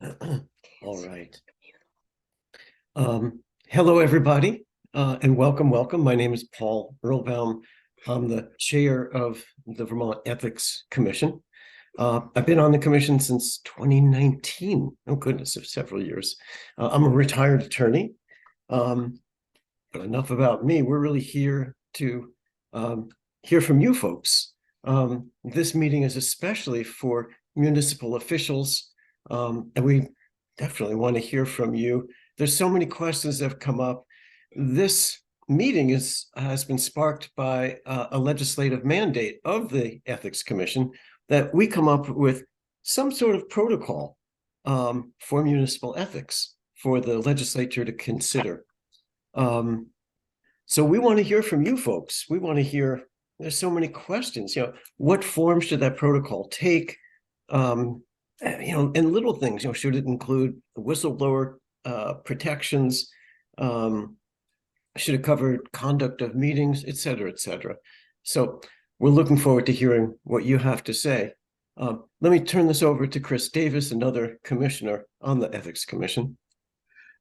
All right. Hello, everybody, and welcome. My name is Paul Earlbaum. I'm the chair of the Vermont Ethics Commission. I've been on the commission since 2019. Oh, goodness, of several years. I'm a retired attorney. But enough about me. We're really here to hear from you folks. This meeting is especially for municipal officials, and we definitely want to hear from you. There's so many questions that have come up. This meeting has been sparked by a legislative mandate of the Ethics Commission that we come up with some sort of protocol for municipal ethics for the legislature to consider. So we want to hear from you folks. We want to hear, there's so many questions, what form should that protocol take? And little things, should it include whistleblower protections? Should it cover conduct of meetings, et cetera, et cetera? So we're looking forward to hearing what you have to say. Let me turn this over to Chris Davis, another commissioner on the Ethics Commission.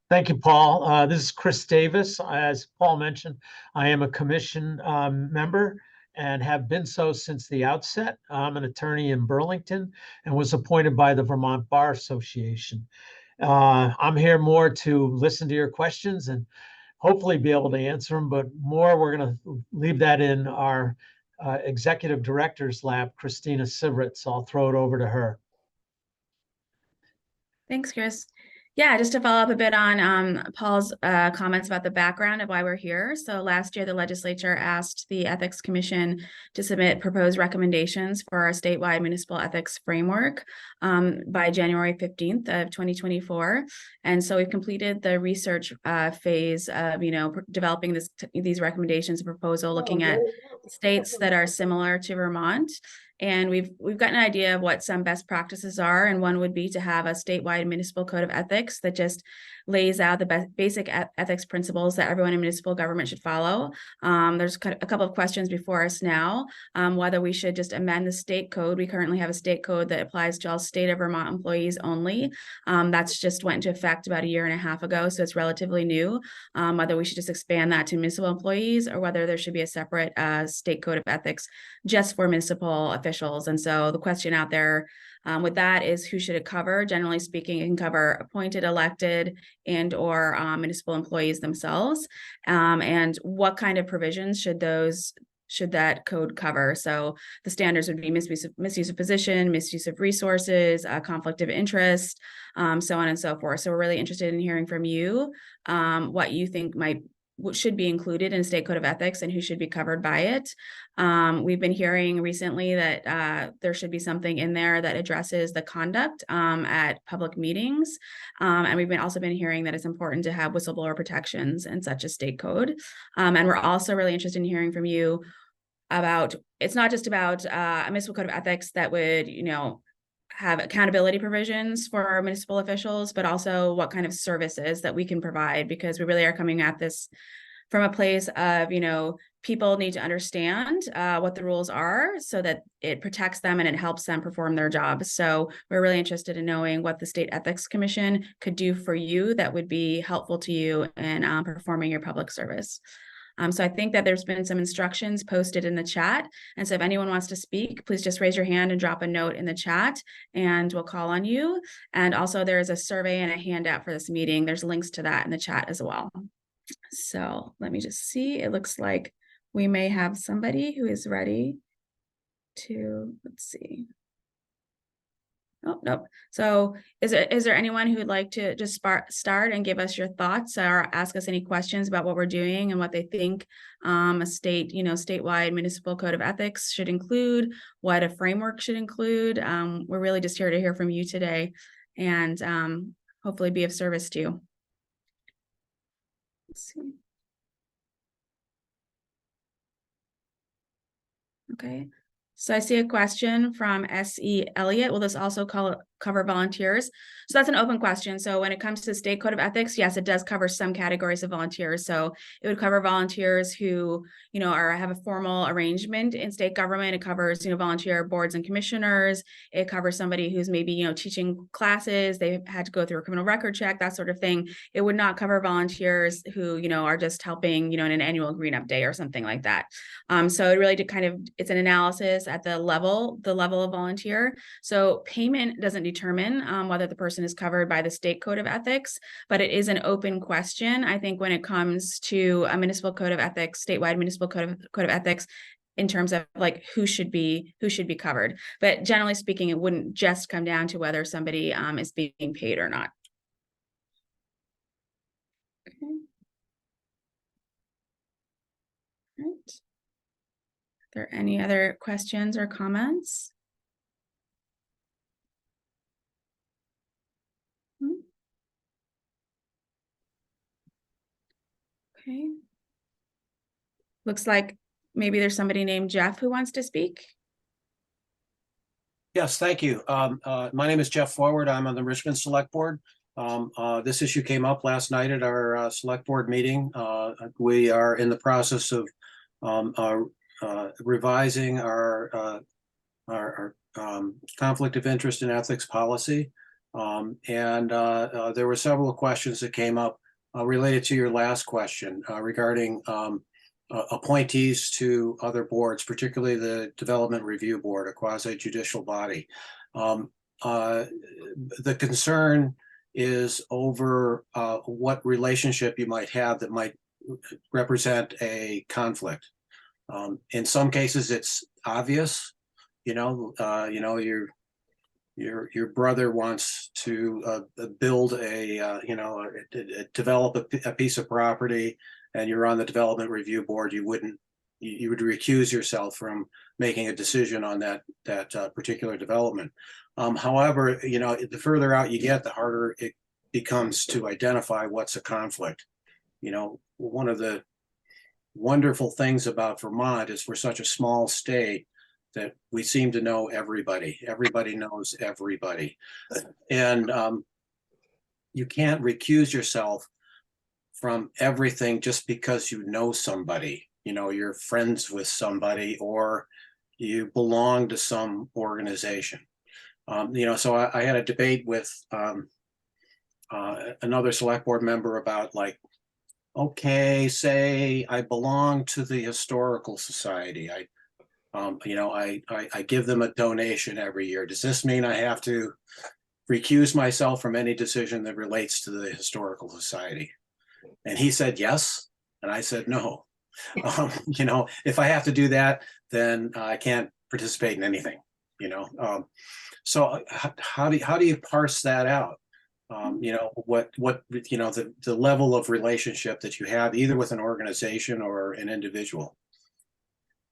Thank you, Paul. This is Chris Davis. As Paul mentioned, I am a commission member and have been so since the outset. I'm an attorney in Burlington and was appointed by the Vermont Bar Association. I'm here more to listen to your questions and hopefully be able to answer them, but more we're going to leave that in our executive director's lap, Christina Sivert. So I'll throw it over to her. Thanks, Chris. Yeah, just to follow up a bit on Paul's comments about the background of why we're here. So last year, the legislature asked the Ethics Commission to submit proposed recommendations for our statewide municipal ethics framework by January 15th of 2024. And so we've completed the research phase of, developing these recommendations and proposal, looking at states that are similar to Vermont. And we've gotten an idea of what some best practices are, and one would be to have a statewide municipal code of ethics that just lays out the basic ethics principles that everyone in municipal government should follow. There's a couple of questions before us now, whether we should just amend the state code. We currently have a state code that applies to all state of Vermont employees only. That's just went into effect about 1.5 years ago, so it's relatively new. Whether we should just expand that to municipal employees or whether there should be a separate state code of ethics just for municipal officials. And so the question out there with that is, who should it cover? Generally speaking, it can cover appointed, elected, and or municipal employees themselves. And what kind of provisions should that code cover? So the standards would be misuse of position, misuse of resources, conflict of interest, so on and so forth. So we're really interested in hearing from you what you think what should be included in state code of ethics and who should be covered by it. We've been hearing recently that there should be something in there that addresses the conduct at public meetings. And we've also been hearing that it's important to have whistleblower protections in such a state code. And we're also really interested in hearing from you about, it's not just about a municipal code of ethics that would, have accountability provisions for municipal officials, but also what kind of services that we can provide, because we really are coming at this from a place of, people need to understand what the rules are so that it protects them and it helps them perform their jobs. So we're really interested in knowing what the State Ethics Commission could do for you that would be helpful to you in performing your public service. So I think that there's been some instructions posted in the chat. And so if anyone wants to speak, please just raise your hand and drop a note in the chat and we'll call on you. And also there is a survey and a handout for this meeting. There's links to that in the chat as well. So let me just see. It looks like we may have somebody who is ready to, let's see. Oh, nope. So is there anyone who would like to just start and give us your thoughts or ask us any questions about what we're doing and what they think a statewide municipal code of ethics should include, what a framework should include? We're really just here to hear from you today and hopefully be of service to you. Let's see. Okay. So I see a question from S.E. Elliott. Will this also cover volunteers? So that's an open question. So when it comes to the state code of ethics, yes, it does cover some categories of volunteers. So it would cover volunteers who, have a formal arrangement in state government. It covers, volunteer boards and commissioners. It covers somebody who's maybe, teaching classes. They had to go through a criminal record check, that sort of thing. It would not cover volunteers who, are just helping, in an annual green up day or something like that. So it really it's an analysis at the level of volunteer. So payment doesn't determine whether the person is covered by the state code of ethics, but it is an open question. I think when it comes to a municipal code of ethics, statewide municipal code of ethics, in terms of like who should be covered. But generally speaking, it wouldn't just come down to whether somebody is being paid or not. Okay. All right. Are there any other questions or comments? Okay. Looks like maybe there's somebody named Jeff who wants to speak. Yes, thank you. My name is Jeff Forward. I'm on the Richmond Select Board. This issue came up last night at our Select Board meeting. We are in the process of revising our conflict of interest and ethics policy. There were several questions that came up related to your last question regarding appointees to other boards, particularly the Development Review Board, a quasi-judicial body. The concern is over what relationship you might have that might represent a conflict. In some cases, it's obvious. Your brother wants to build develop a piece of property, and you're on the Development Review Board. You would recuse yourself from making a decision on that particular development. However, the further out you get, the harder it becomes to identify what's a conflict. One of the wonderful things about Vermont is we're such a small state that we seem to know everybody. Everybody knows everybody. And you can't recuse yourself from everything just because you know somebody, you're friends with somebody or you belong to some organization. So I had a debate with another select board member about okay, say I belong to the Historical Society. I give them a donation every year. Does this mean I have to recuse myself from any decision that relates to the Historical Society? And he said yes, and I said no. If I have to do that, then I can't participate in anything. So how do you parse that out? The level of relationship that you have either with an organization or an individual.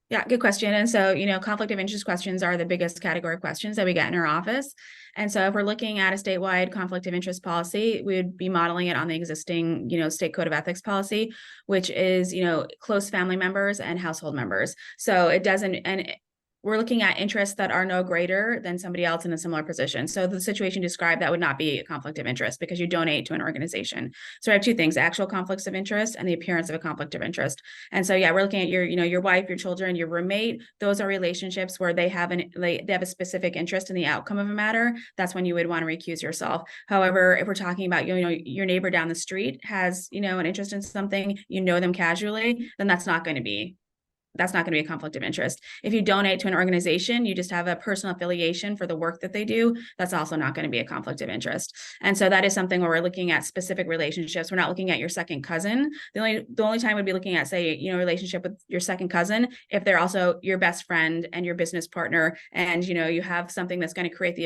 Yeah, good question. And so, conflict of interest questions are the biggest category of questions that we get in our office. And so if we're looking at a statewide conflict of interest policy, we would be modeling it on the existing, state code of ethics policy, which is, close family members and household members. So it doesn't, and we're looking at interests that are no greater than somebody else in a similar position. So the situation described, that would not be a conflict of interest because you donate to an organization. So I have two things: actual conflicts of interest and the appearance of a conflict of interest. And so, yeah, we're looking at your wife, your children, your roommate. Those are relationships where they have a specific interest in the outcome of a matter. That's when you would want to recuse yourself. However, if we're talking about, your neighbor down the street has, an interest in something, them casually, then that's not going to be a conflict of interest. If you donate to an organization, you just have a personal affiliation for the work that they do, that's also not going to be a conflict of interest. And so that is something where we're looking at specific relationships. We're not looking at your second cousin. The only time we'd be looking at, say, relationship with your second cousin, if they're also your best friend and your business partner, and you have something that's going to create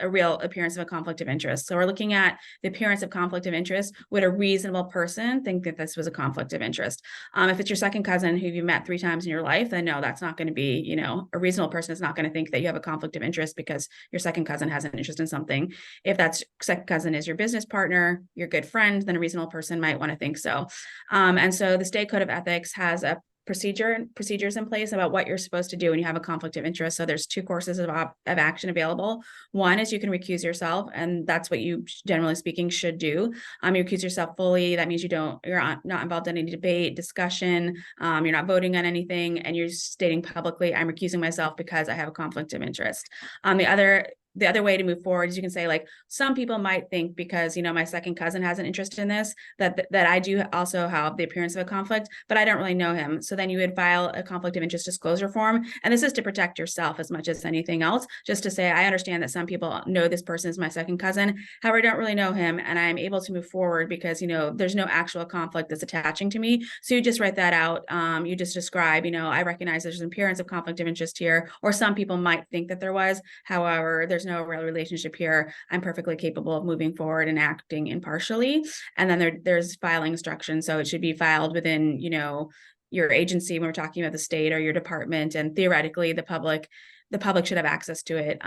a real appearance of a conflict of interest. So we're looking at the appearance of conflict of interest. Would a reasonable person think that this was a conflict of interest? If it's your second cousin who you met 3 times in your life, then no, that's not going to be, a reasonable person is not going to think that you have a conflict of interest because your second cousin has an interest in something. If that second cousin is your business partner, your good friend, then a reasonable person might want to think so. And so the state code of ethics has a procedures in place about what you're supposed to do when you have a conflict of interest. So there's two courses of action available. One is you can recuse yourself, and that's what you, generally speaking, should do. You recuse yourself fully. That means you're not involved in any debate, discussion. You're not voting on anything, and you're stating publicly, I'm recusing myself because I have a conflict of interest. The other way to move forward is you can say, like, some people might think because, my second cousin has an interest in this, that I do also have the appearance of a conflict, but I don't really know him. So then you would file a conflict of interest disclosure form. And this is to protect yourself as much as anything else, just to say, I understand that some people know this person is my second cousin. However, I don't really know him, and I'm able to move forward because, there's no actual conflict that's attaching to me. So you just write that out. You just describe, I recognize there's an appearance of conflict of interest here, or some people might think that there was. However, there's no real relationship here. I'm perfectly capable of moving forward and acting impartially. And then there's filing instructions. So it should be filed within, your agency when we're talking about the state or your department. And theoretically, the public should have access to it.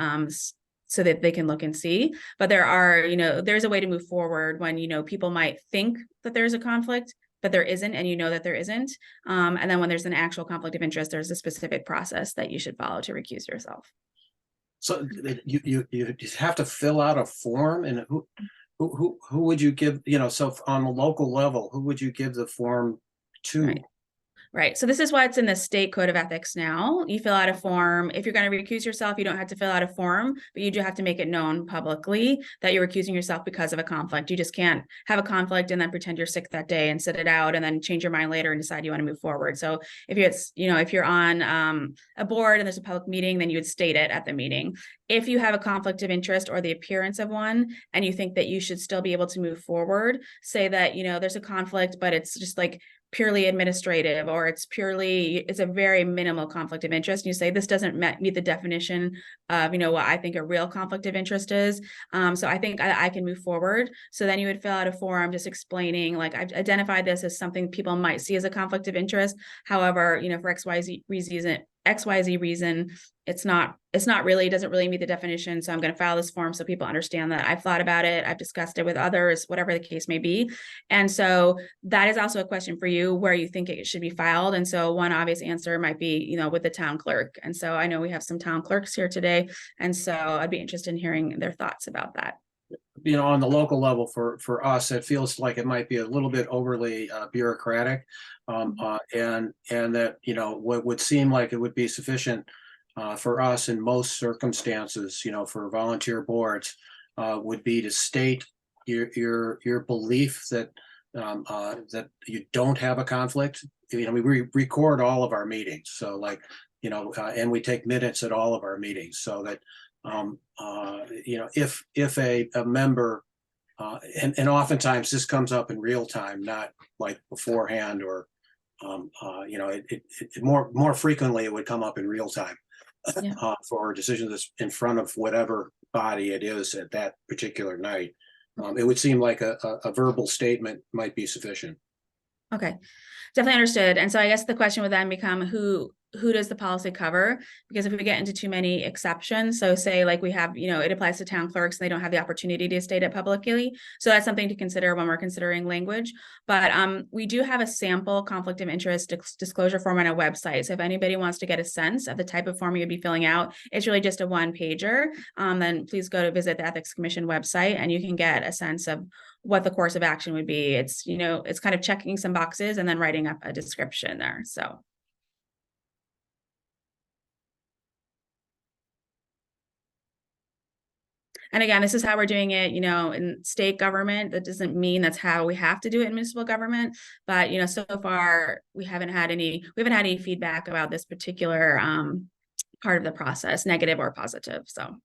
So that they can look and see. But there's a way to move forward when, people might think that there's a conflict, but there isn't, and that there isn't. And then when there's an actual conflict of interest, there's a specific process that you should follow to recuse yourself. So you have to fill out a form, and who would you give, so on the local level, who would you give the form to? Right. So this is what's in the state code of ethics now. You fill out a form. If you're going to recuse yourself, you don't have to fill out a form, but you do have to make it known publicly that you're recusing yourself because of a conflict. You just can't have a conflict and then pretend you're sick that day and sit it out and then change your mind later and decide you want to move forward. So if you're on a board and there's a public meeting, then you would state it at the meeting. If you have a conflict of interest or the appearance of one, and you think that you should still be able to move forward, say that, there's a conflict, but it's just like purely administrative, or it's a very minimal conflict of interest. And you say, this doesn't meet the definition of, what I think a real conflict of interest is. So I think I can move forward. So then you would fill out a form just explaining, like, I've identified this as something people might see as a conflict of interest. However, for XYZ reason, it doesn't really meet the definition. So I'm going to file this form so people understand that I've thought about it, I've discussed it with others, whatever the case may be. And so that is also a question for you, where you think it should be filed. And so one obvious answer might be, with the town clerk. And so I know we have some town clerks here today. And so I'd be interested in hearing their thoughts about that. On the local level, for us, it feels like it might be a little bit overly bureaucratic, and that what would seem like it would be sufficient for us in most circumstances, for volunteer boards, would be to state your belief that that you don't have a conflict. We record all of our meetings, so and we take minutes at all of our meetings, so that if a member, and oftentimes this comes up in real time, not like beforehand, or more frequently it would come up in real time. Yeah. For decisions that's in front of whatever body it is at that particular night. It would seem like a verbal statement might be sufficient. Okay, definitely understood. And so I guess the question would then become, who does the policy cover? Because if we get into too many exceptions, so say like we have, it applies to town clerks, and they don't have the opportunity to state it publicly. So that's something to consider when we're considering language. But we do have a sample conflict of interest disclosure form on our website. So if anybody wants to get a sense of the type of form you'd be filling out, it's really just a one-pager. Then please go to visit the Ethics Commission website, and you can get a sense of what the course of action would be. It's, it's kind of checking some boxes and then writing up a description there. So. And again, this is how we're doing it, in state government. That doesn't mean that's how we have to do it in municipal government. But, so far we haven't had any feedback about this particular part of the process, negative or positive. So.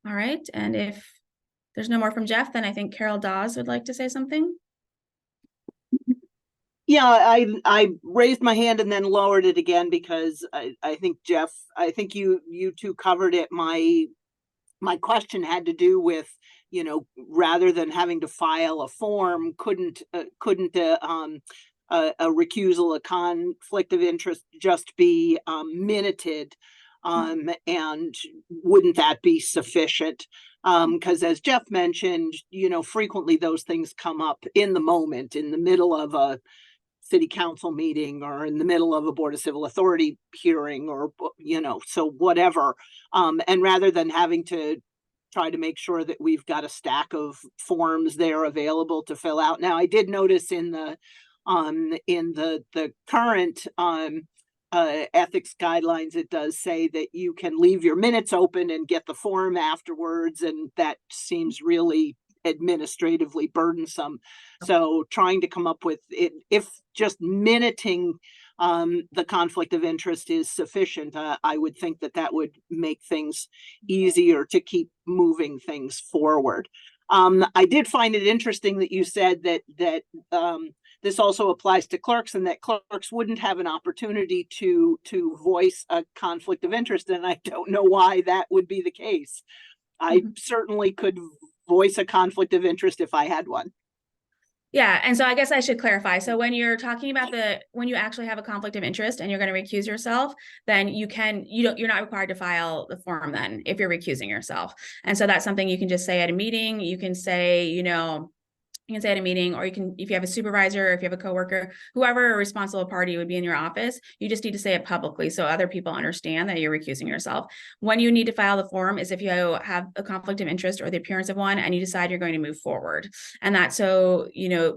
All right. And if there's no more from Jeff, then I think Carol Dawes would like to say something. Yeah, I raised my hand and then lowered it again because I think, Jeff, I think you two covered it. My question had to do with, rather than having to file a form, couldn't a recusal, a conflict of interest just be minuted And wouldn't that be sufficient? Because as Jeff mentioned, you know, frequently those things come up in the moment, in the middle of a city council meeting or in the middle of a Board of Civil Authority hearing, or, you know, so whatever. And rather than having to try to make sure that we've got a stack of forms there available to fill out. Now, I did notice in the current ethics guidelines, it does say that you can leave your minutes open and get the form afterwards, and that seems really administratively burdensome. So trying to come up with it, if just minuting the conflict of interest is sufficient, I would think that that would make things easier to keep moving things forward. I did find it interesting that you said that this also applies to clerks, and that clerks wouldn't have an opportunity to voice a conflict of interest. And I don't know why that would be the case. I certainly could voice a conflict of interest if I had one. Yeah, and so I guess I should clarify. So when you're talking about when you actually have a conflict of interest and you're going to recuse yourself, then you're not required to file the form then if you're recusing yourself. And so that's something you can just say at a meeting. You can say, you can say at a meeting, or you can, if you have a supervisor, or if you have a coworker, whoever a responsible party would be in your office, you just need to say it publicly so other people understand that you're recusing yourself. When you need to file the form is if you have a conflict of interest or the appearance of one and you decide you're going to move forward. And that's so,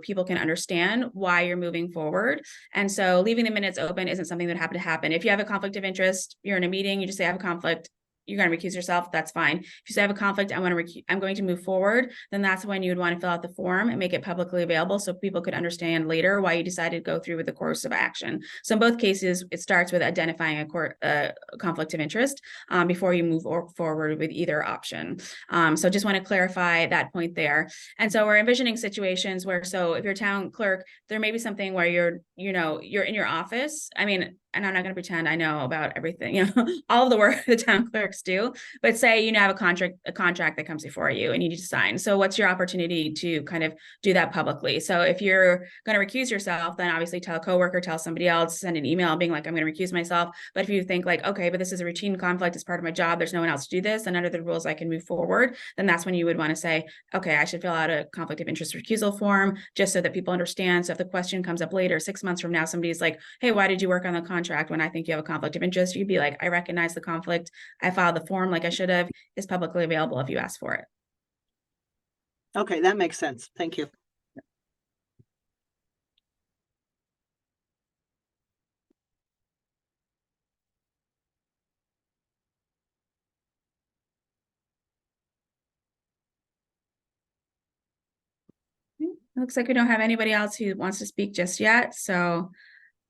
people can understand why you're moving forward. And so leaving the minutes open isn't something that happened to happen. If you have a conflict of interest, you're in a meeting, you just say, I have a conflict, you're going to recuse yourself, that's fine. If you say I have a conflict, I'm going to move forward, then that's when you would want to fill out the form and make it publicly available so people could understand later why you decided to go through with the course of action. So in both cases, it starts with identifying a conflict of interest before you move forward with either option. So just want to clarify that point there. And so we're envisioning situations where, so if you're a town clerk, there may be something where you're in your office. I mean, and I'm not going to pretend I know about everything, all of the work the town clerks do, but say, have a contract that comes before you and you need to sign. So what's your opportunity to kind of do that publicly? So if you're going to recuse yourself, then obviously tell a coworker, tell somebody else, send an email being like, I'm going to recuse myself. But if you think like, okay, but this is a routine conflict, it's part of my job, there's no one else to do this, and under the rules I can move forward, then that's when you would want to say, okay, I should fill out a conflict of interest recusal form, just so that people understand. So if the question comes up later, 6 months from now, somebody's like, hey, why did you work on the contract when I think you have a conflict of interest? You'd be like, I recognize the conflict, I filed the form like I should have, is publicly available if you ask for it. Okay, that makes sense. Thank you. It looks like we don't have anybody else who wants to speak just yet. So,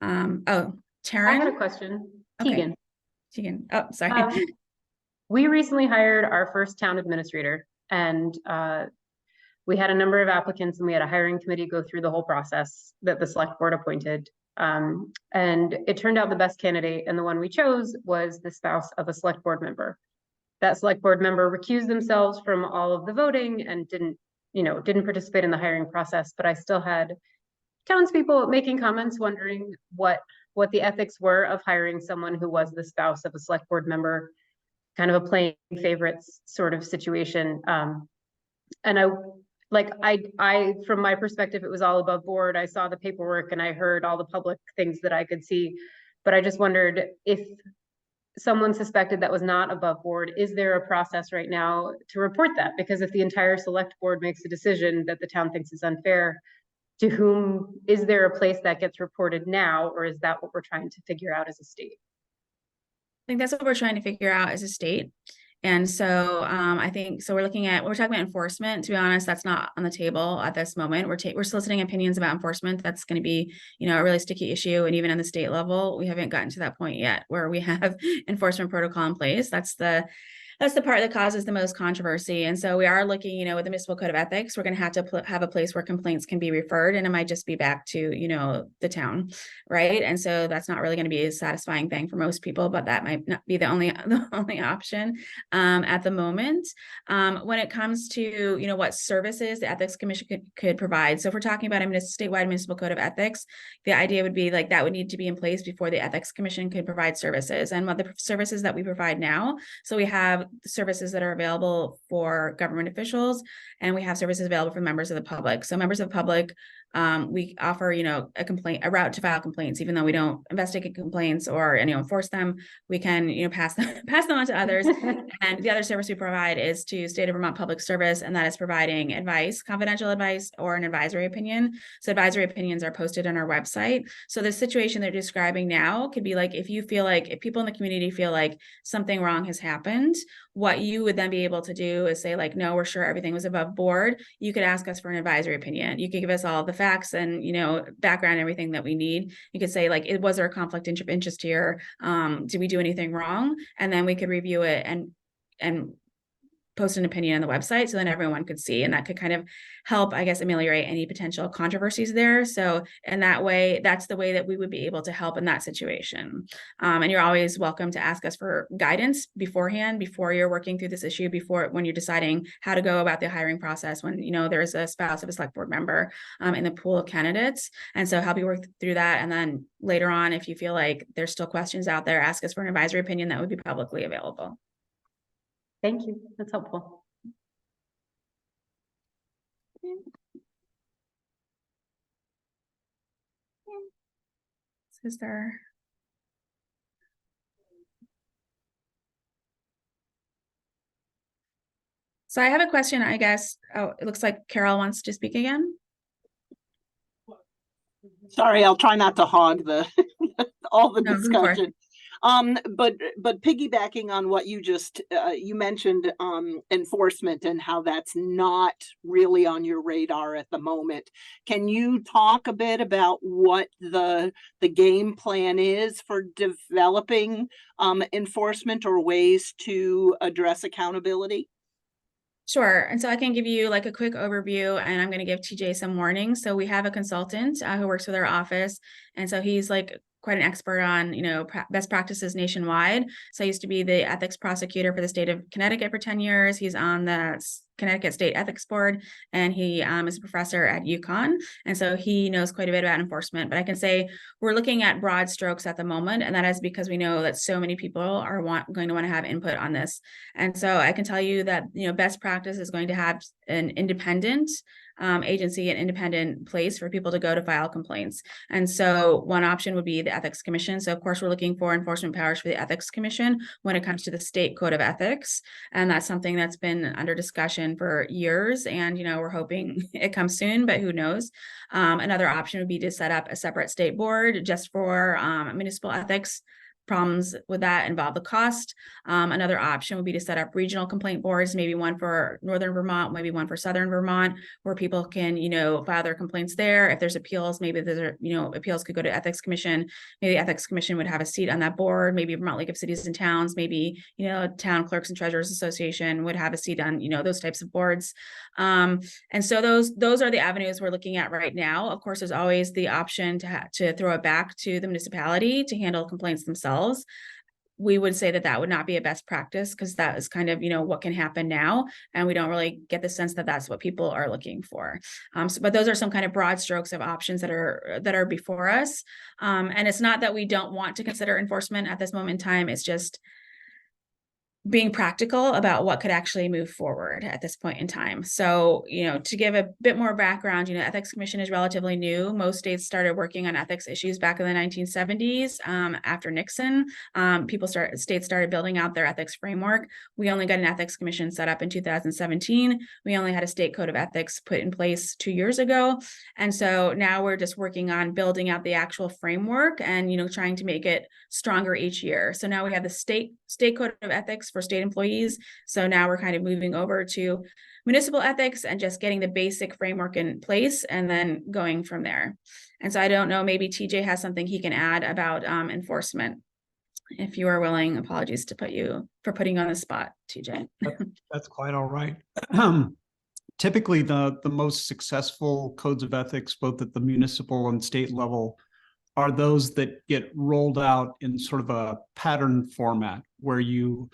oh, Taryn? I had a question. Okay. Tegan. Oh, sorry. We recently hired our first town administrator, and we had a number of applicants, and we had a hiring committee go through the whole process that the select board appointed. And it turned out the best candidate, and the one we chose was the spouse of a select board member. That select board member recused themselves from all of the voting and didn't participate in the hiring process, but I still had townspeople making comments wondering what the ethics were of hiring someone who was the spouse of a select board member, kind of a playing favorites sort of situation. And I, from my perspective, it was all above board. I saw the paperwork and I heard all the public things that I could see, but I just wondered if someone suspected that was not above board, is there a process right now to report that? Because if the entire select board makes a decision that the town thinks is unfair, to whom is there a place that gets reported now, or is that what we're trying to figure out as a state? I think that's what we're trying to figure out as a state. And so I think, so we're talking about enforcement. To be honest, that's not on the table at this moment. We're soliciting opinions about enforcement. That's going to be, a really sticky issue. And even on the state level, we haven't gotten to that point yet where we have enforcement protocol in place. That's the That's the part that causes the most controversy. And so we are looking, with the municipal code of ethics, we're going to have to have a place where complaints can be referred, and it might just be back to, the town, right? And so that's not really going to be a satisfying thing for most people, but that might not be the only option at the moment. When it comes to, what services the Ethics Commission could provide. So if we're talking about a statewide municipal code of ethics, the idea would be like that would need to be in place before the Ethics Commission could provide services. And what the services that we provide now, so we have services that are available for government officials, and we have services available for members of the public. So members of the public, we offer, a route to file complaints, even though we don't investigate complaints or enforce them. We can, pass them on to others. And the other service we provide is to State of Vermont Public Service, and that is providing advice, confidential advice, or an advisory opinion. So advisory opinions are posted on our website. So the situation they're describing now could be like, if people in the community feel like something wrong has happened, what you would then be able to do is say like, no, we're sure everything was above board. You could ask us for an advisory opinion. You could give us all the facts and, background, everything that we need. You could say like, was there a conflict of interest here? Did we do anything wrong? And then we could review it and post an opinion on the website, so then everyone could see, and that could kind of help, I guess, ameliorate any potential controversies there. So in that way, that's the way that we would be able to help in that situation. And you're always welcome to ask us for guidance beforehand, before you're working through this issue, when you're deciding how to go about the hiring process, when, there's a spouse of a select board member in the pool of candidates. And so help you work through that. And then later on, if you feel like there's still questions out there, ask us for an advisory opinion that would be publicly available. Thank you. That's helpful. Is there? So I have a question, I guess. Oh, it looks like Carol wants to speak again. Sorry, I'll try not to hog all the No, go for it. discussion. But piggybacking on what you just you mentioned, enforcement and how that's not really on your radar at the moment. Can you talk a bit about what the game plan is for developing enforcement or ways to address accountability? Sure. And so I can give you like a quick overview, and I'm going to give TJ some warnings. So we have a consultant who works with our office. And so he's like quite an expert on, best practices nationwide. So I used to be the ethics prosecutor for the state of Connecticut for 10 years. He's on the Connecticut State Ethics Board, and he is a professor at UConn. And so he knows quite a bit about enforcement, but I can say we're looking at broad strokes at the moment. And that is because we know that so many people are going to want to have input on this. And so I can tell you that, best practice is going to have an independent agency, an independent place for people to go to file complaints. And so one option would be the Ethics Commission. So of course, we're looking for enforcement powers for the Ethics Commission when it comes to the state code of ethics. And that's something that's been under discussion for years. And, we're hoping it comes soon, but who knows? Another option would be to set up a separate state board just for municipal ethics. Problems with that involve the cost. Another option would be to set up regional complaint boards, maybe one for Northern Vermont, maybe one for Southern Vermont, where people can, file their complaints there. If there's appeals, maybe there's, appeals could go to Ethics Commission. Maybe the Ethics Commission would have a seat on that board. Maybe Vermont League of Cities and Towns, maybe, Town Clerks and Treasurers Association would have a seat on, those types of boards. And so those are the avenues we're looking at right now. Of course, there's always the option to throw it back to the municipality to handle complaints themselves. We would say that would not be a best practice, because that is kind of, what can happen now. And we don't really get the sense that that's what people are looking for. But those are some kind of broad strokes of options that are before us. And it's not that we don't want to consider enforcement at this moment in time. It's just being practical about what could actually move forward at this point in time. So, to give a bit more background, Ethics Commission is relatively new. Most states started working on ethics issues back in the 1970s. After Nixon, states started building out their ethics framework. We only got an Ethics Commission set up in 2017. We only had a state code of ethics put in place 2 years ago. And so now we're just working on building out the actual framework and, trying to make it stronger each year. So now we have the state code of ethics for state employees. So now we're kind of moving over to municipal ethics and just getting the basic framework in place and then going from there. And so I don't know, maybe TJ has something he can add about enforcement. if you are willing. Apologies to putting you on the spot, TJ. That's quite all right. Typically, the most successful codes of ethics, both at the municipal and state level, are those that get rolled out in sort of a pattern format where you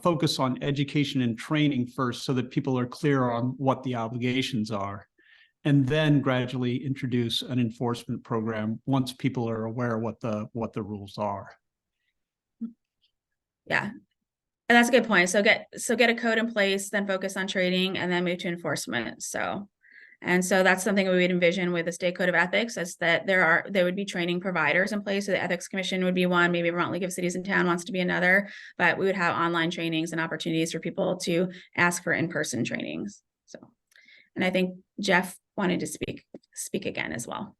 focus on education and training first so that people are clear on what the obligations are, and then gradually introduce an enforcement program once people are aware what the rules are. Yeah. And that's a good point. So get a code in place, then focus on training, and then move to enforcement. So that's something we would envision with the state code of ethics, is that there would be training providers in place. So the ethics commission would be one, maybe Vermont League of Cities and Town wants to be another, but we would have online trainings and opportunities for people to ask for in-person trainings. So, and I think Jeff wanted to speak again as well.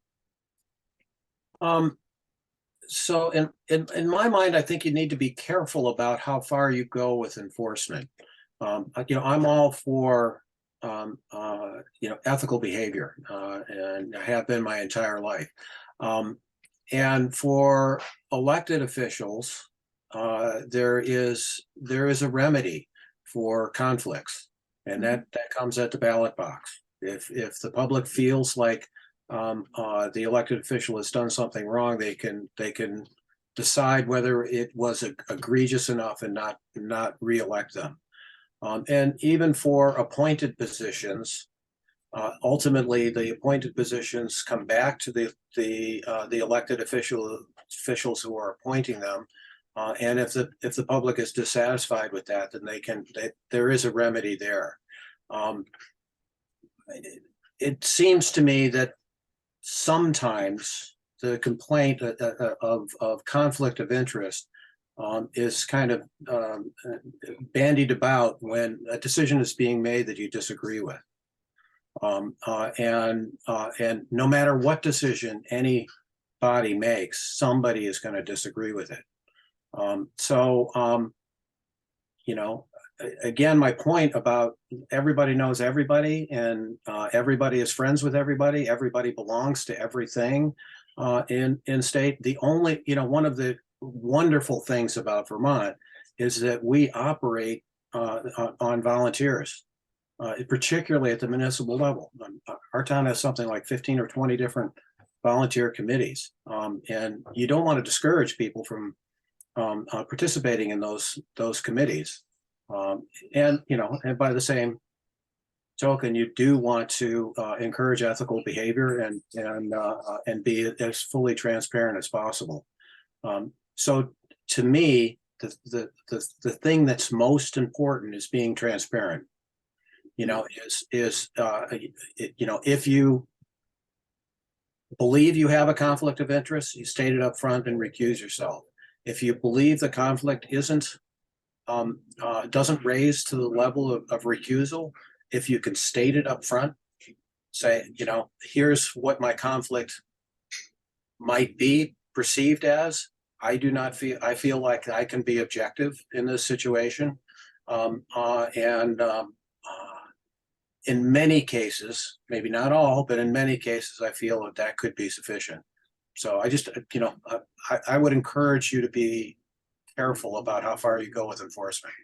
So in my mind, I think you need to be careful about how far you go with enforcement. I'm all for ethical behavior, and I have been my entire life. And for elected officials, there is a remedy for conflicts, and that comes at the ballot box. If the public feels like the elected official has done something wrong, they can decide whether it was egregious enough and not re-elect them. And even for appointed positions, ultimately the appointed positions come back to the elected officials who are appointing them. And if the public is dissatisfied with that, then there is a remedy there. It seems to me that sometimes the complaint of conflict of interest is kind of bandied about when a decision is being made that you disagree with. And no matter what decision any body makes, somebody is going to disagree with it. Again, my point about everybody knows everybody, and everybody is friends with everybody. Everybody belongs to everything in state. The only, one of the wonderful things about Vermont is that we operate on volunteers, particularly at the municipal level. Our town has something like 15 or 20 different volunteer committees, and you don't want to discourage people from participating in those committees. And by the same token, you do want to encourage ethical behavior and be as fully transparent as possible. So to me, the thing that's most important is being transparent. If you believe you have a conflict of interest, you state it up front and recuse yourself. If you believe the conflict doesn't raise to the level of recusal, if you can state it up front, say, here's what my conflict might be perceived as. I feel like I can be objective in this situation. In many cases, maybe not all, but in many cases, I feel that could be sufficient. So I just, I would encourage you to be careful about how far you go with enforcement.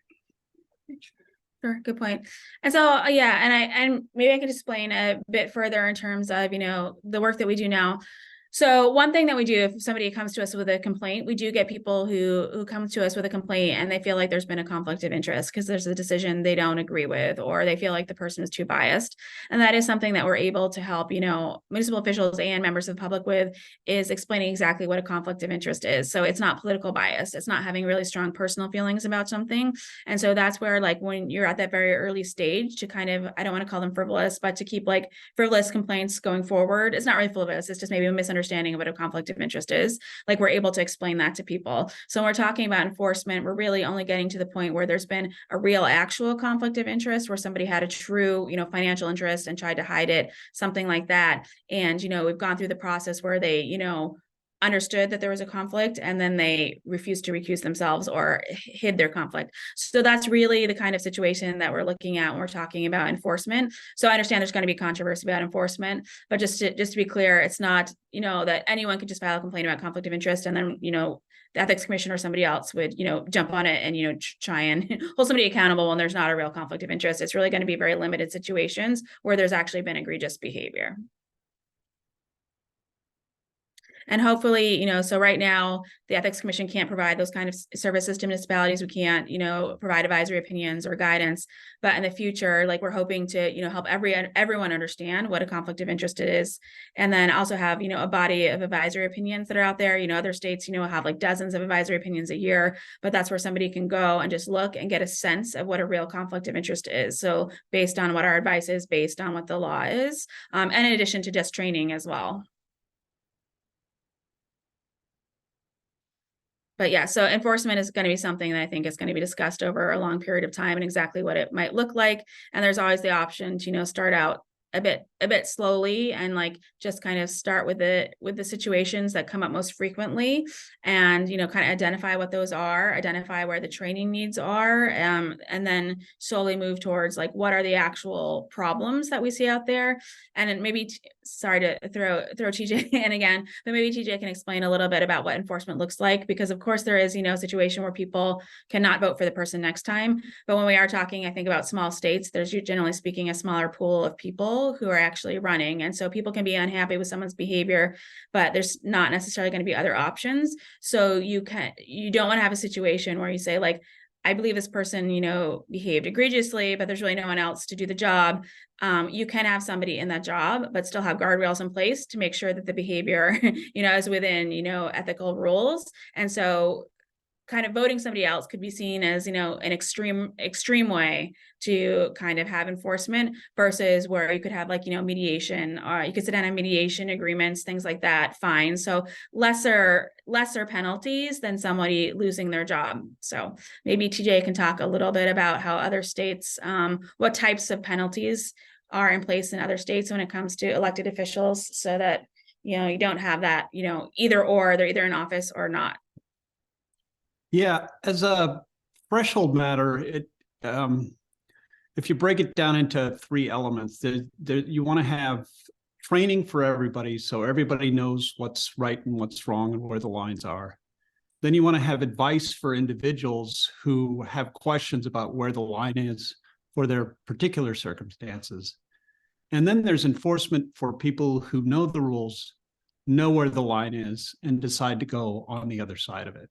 Sure, good point. And so, and maybe I could explain a bit further in terms of, the work that we do now. So one thing that we do, if somebody comes to us with a complaint, we do get people who come to us with a complaint and they feel like there's been a conflict of interest because there's a decision they don't agree with, or they feel like the person is too biased. And that is something that we're able to help, municipal officials and members of the public with, is explaining exactly what a conflict of interest is. So it's not political bias. It's not having really strong personal feelings about something. And so that's where, like, when you're at that very early stage, to kind of, I don't want to call them frivolous, but to keep like frivolous complaints going forward. It's not really frivolous. It's just maybe a misunderstanding of what a conflict of interest is. Like, we're able to explain that to people. So when we're talking about enforcement, we're really only getting to the point where there's been a real actual conflict of interest, where somebody had a true, financial interest and tried to hide it, something like that. And, we've gone through the process where they, understood that there was a conflict and then they refused to recuse themselves or hid their conflict. So that's really the kind of situation that we're looking at when we're talking about enforcement. So I understand there's going to be controversy about enforcement, but just to be clear, it's not, that anyone could just file a complaint about conflict of interest and then, the ethics commission or somebody else would, jump on it and, try and hold somebody accountable when there's not a real conflict of interest. It's really going to be very limited situations where there's actually been egregious behavior. And hopefully, so right now, the Ethics Commission can't provide those kind of services to municipalities. We can't, provide advisory opinions or guidance. But in the future, like we're hoping to, help everyone understand what a conflict of interest is. And then also have, a body of advisory opinions that are out there. Other states, have like dozens of advisory opinions a year, but that's where somebody can go and just look and get a sense of what a real conflict of interest is. So based on what our advice is, based on what the law is, and in addition to just training as well. But yeah, so enforcement is going to be something that I think is going to be discussed over a long period of time and exactly what it might look like. And there's always the option to, start out a bit slowly and like just kind of start with the situations that come up most frequently and kind of identify what those are, identify where the training needs are, and then slowly move towards like what are the actual problems that we see out there. And then maybe sorry to throw TJ in again, but maybe TJ can explain a little bit about what enforcement looks like, because of course there is a situation where people cannot vote for the person next time, but when we are talking, I think, about small states, there's generally speaking a smaller pool of people who are actually running. And so people can be unhappy with someone's behavior, but there's not necessarily going to be other options. So you don't want to have a situation where you say like, I believe this person, behaved egregiously, but there's really no one else to do the job. You can have somebody in that job, but still have guardrails in place to make sure that the behavior, is within, ethical rules. And so kind of voting somebody else could be seen as, an extreme way to kind of have enforcement versus where you could have like, mediation, or you could sit down on mediation agreements, things like that, fine. So lesser penalties than somebody losing their job. So maybe TJ can talk a little bit about how other states, what types of penalties are in place in other states when it comes to elected officials, so that, you don't have that, either or, they're either in office or not. Yeah, as a threshold matter, if you break it down into three elements, you want to have training for everybody, so everybody knows what's right and what's wrong and where the lines are. Then you want to have advice for individuals who have questions about where the line is for their particular circumstances. And then there's enforcement for people who know the rules, know where the line is, and decide to go on the other side of it.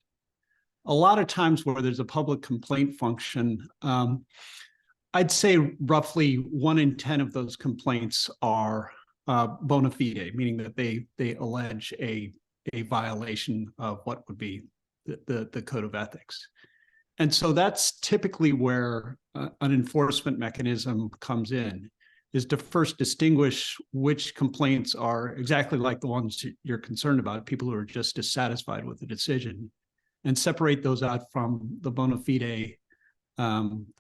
A lot of times where there's a public complaint function, I'd say roughly 1 in 10 of those complaints are bona fide, meaning that they allege a violation of what would be the code of ethics. And so that's typically where an enforcement mechanism comes in, is to first distinguish which complaints are exactly like the ones you're concerned about, people who are just dissatisfied with the decision, and separate those out from the bona fide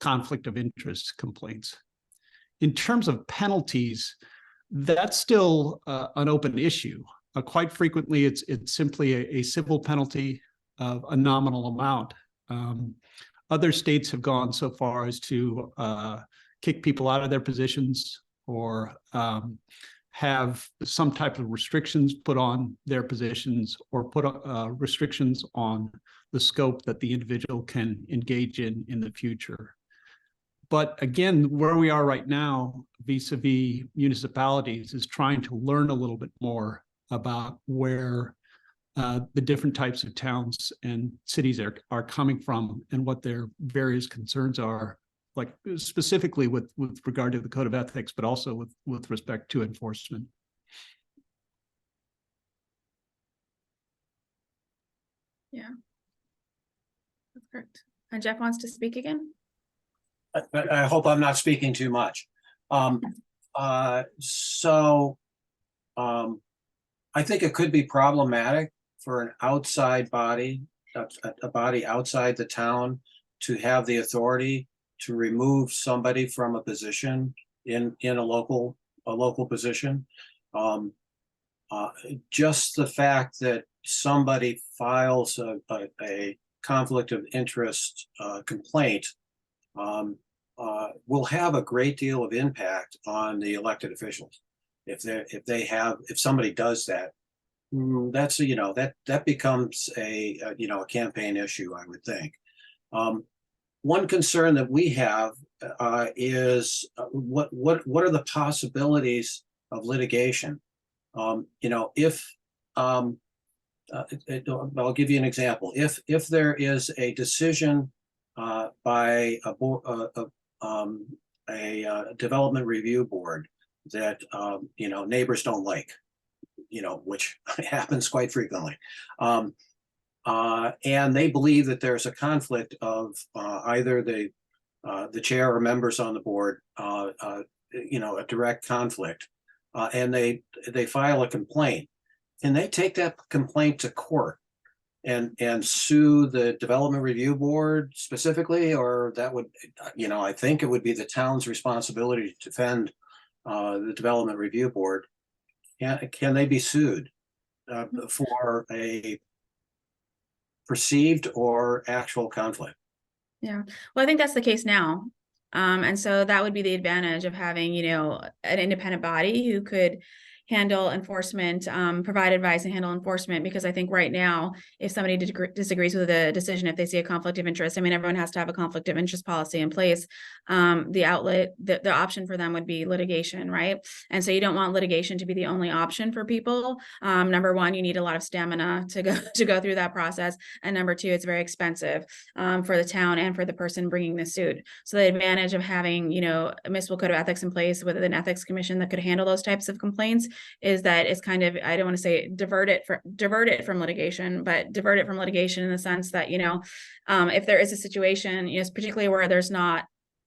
conflict of interest complaints. In terms of penalties, that's still an open issue. Quite frequently, it's simply a civil penalty of a nominal amount. Other states have gone so far as to kick people out of their positions or have some type of restrictions put on their positions, or put restrictions on the scope that the individual can engage in the future. But again, where we are right now, vis-a-vis municipalities, is trying to learn a little bit more about where the different types of towns and cities are coming from and what their various concerns are, like specifically with regard to the code of ethics, but also with respect to enforcement. Yeah, that's correct. And Jeff wants to speak again. I hope I'm not speaking too much. I think it could be problematic for an outside body, a body outside the town, to have the authority to remove somebody from a position in a local position. Just the fact that somebody files a conflict of interest complaint will have a great deal of impact on the elected officials. If somebody does that, That's, that becomes a campaign issue, I would think. One concern that we have is what are the possibilities of litigation? If I'll give you an example. If there is a decision by a board, a development review board that neighbors don't like, which happens quite frequently. And they believe that there's a conflict of either the chair or members on the board, a direct conflict, and they file a complaint. Can they take that complaint to court and sue the development review board specifically, or that would, I think it would be the town's responsibility to defend the development review board. Can they be sued for a perceived or actual conflict? Yeah, well, I think that's the case now. And so that would be the advantage of having, an independent body who could handle enforcement, provide advice and handle enforcement, because I think right now, if somebody disagrees with a decision, if they see a conflict of interest, I mean, everyone has to have a conflict of interest policy in place. The option for them would be litigation, right? And so you don't want litigation to be the only option for people. Number one, you need a lot of stamina to go through that process. And number two, it's very expensive for the town and for the person bringing the suit. So the advantage of having, a municipal code of ethics in place with an ethics commission that could handle those types of complaints is that it's kind of, I don't want to say divert it from litigation, but divert it from litigation in the sense that, if there is a situation, particularly where there's not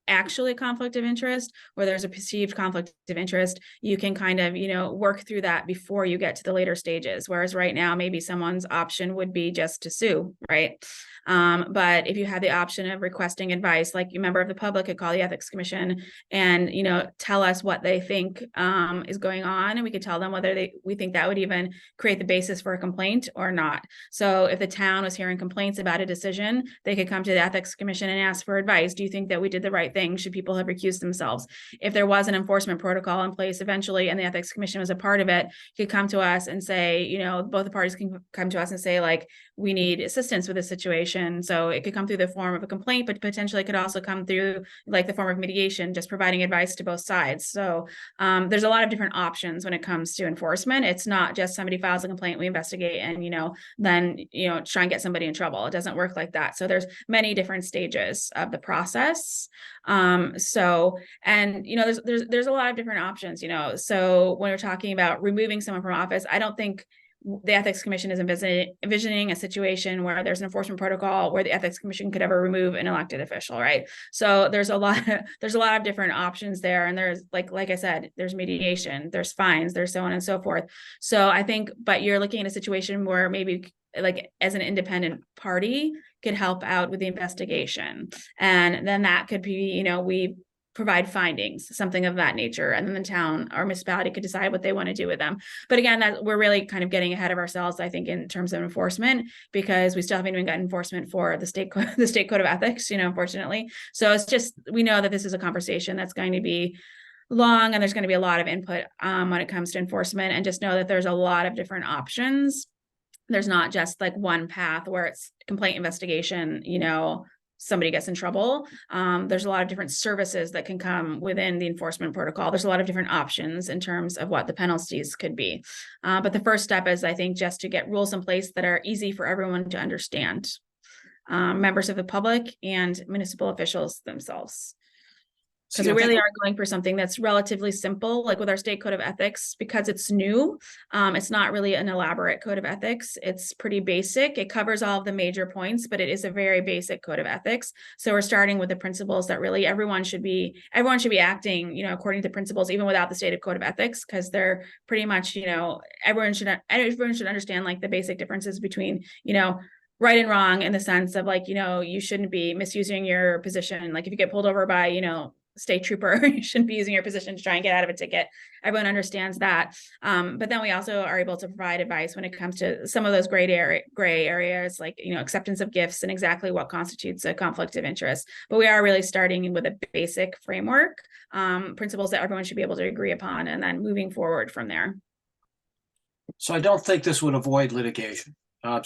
actually a conflict of interest, or there's a perceived conflict of interest, you can kind of, work through that before you get to the later stages. Whereas right now, maybe someone's option would be just to sue, right? But if you have the option of requesting advice, like a member of the public could call the ethics commission and, tell us what they think is going on, and we could tell them whether we think that would even create the basis for a complaint or not. So if the town was hearing complaints about a decision, they could come to the ethics commission and ask for advice. Do you think that we did the right thing? Should people have recused themselves? If there was an enforcement protocol in place eventually, and the ethics commission was a part of it, could come to us and say, both the parties can come to us and say, like, we need assistance with this situation. So it could come through the form of a complaint, but potentially it could also come through like the form of mediation, just providing advice to both sides. So there's a lot of different options when it comes to enforcement. It's not just somebody files a complaint, we investigate, and then try and get somebody in trouble. It doesn't work like that. So there's many different stages of the process. There's a lot of different options. So when we're talking about removing someone from office, I don't think the ethics commission is envisioning a situation where there's an enforcement protocol where the ethics commission could ever remove an elected official, right? So there's a lot of different options there, and there's like I said, there's mediation, there's fines, there's so on and so forth. So I think, but you're looking at a situation where maybe, like, as an independent party could help out with the investigation, and then that could be, we provide findings, something of that nature, and then the town or municipality could decide what they want to do with them. But again, that we're really kind of getting ahead of ourselves, I think, in terms of enforcement, because we still haven't even gotten enforcement for the state code of ethics, unfortunately. So it's just, we know that this is a conversation that's going to be long, and there's going to be a lot of input when it comes to enforcement, and just know that there's a lot of different options. There's not just like one path where it's complaint investigation, somebody gets in trouble. There's a lot of different services that can come within the enforcement protocol. There's a lot of different options in terms of what the penalties could be. But the first step is, I think, just to get rules in place that are easy for everyone to understand, members of the public and municipal officials themselves. Because we really are going for something that's relatively simple, like with our state code of ethics, because it's new. It's not really an elaborate code of ethics. It's pretty basic. It covers all of the major points, but it is a very basic code of ethics. So we're starting with the principles that really everyone should be acting, according to principles, even without the state code of ethics, because they're pretty much, everyone should understand like the basic differences between, right and wrong, in the sense of like, you shouldn't be misusing your position. Like if you get pulled over by, state trooper, you shouldn't be using your position to try and get out of a ticket. Everyone understands that. But then we also are able to provide advice when it comes to some of those gray areas, like, acceptance of gifts and exactly what constitutes a conflict of interest. But we are really starting with a basic framework, principles that everyone should be able to agree upon, and then moving forward from there. So I don't think this would avoid litigation. There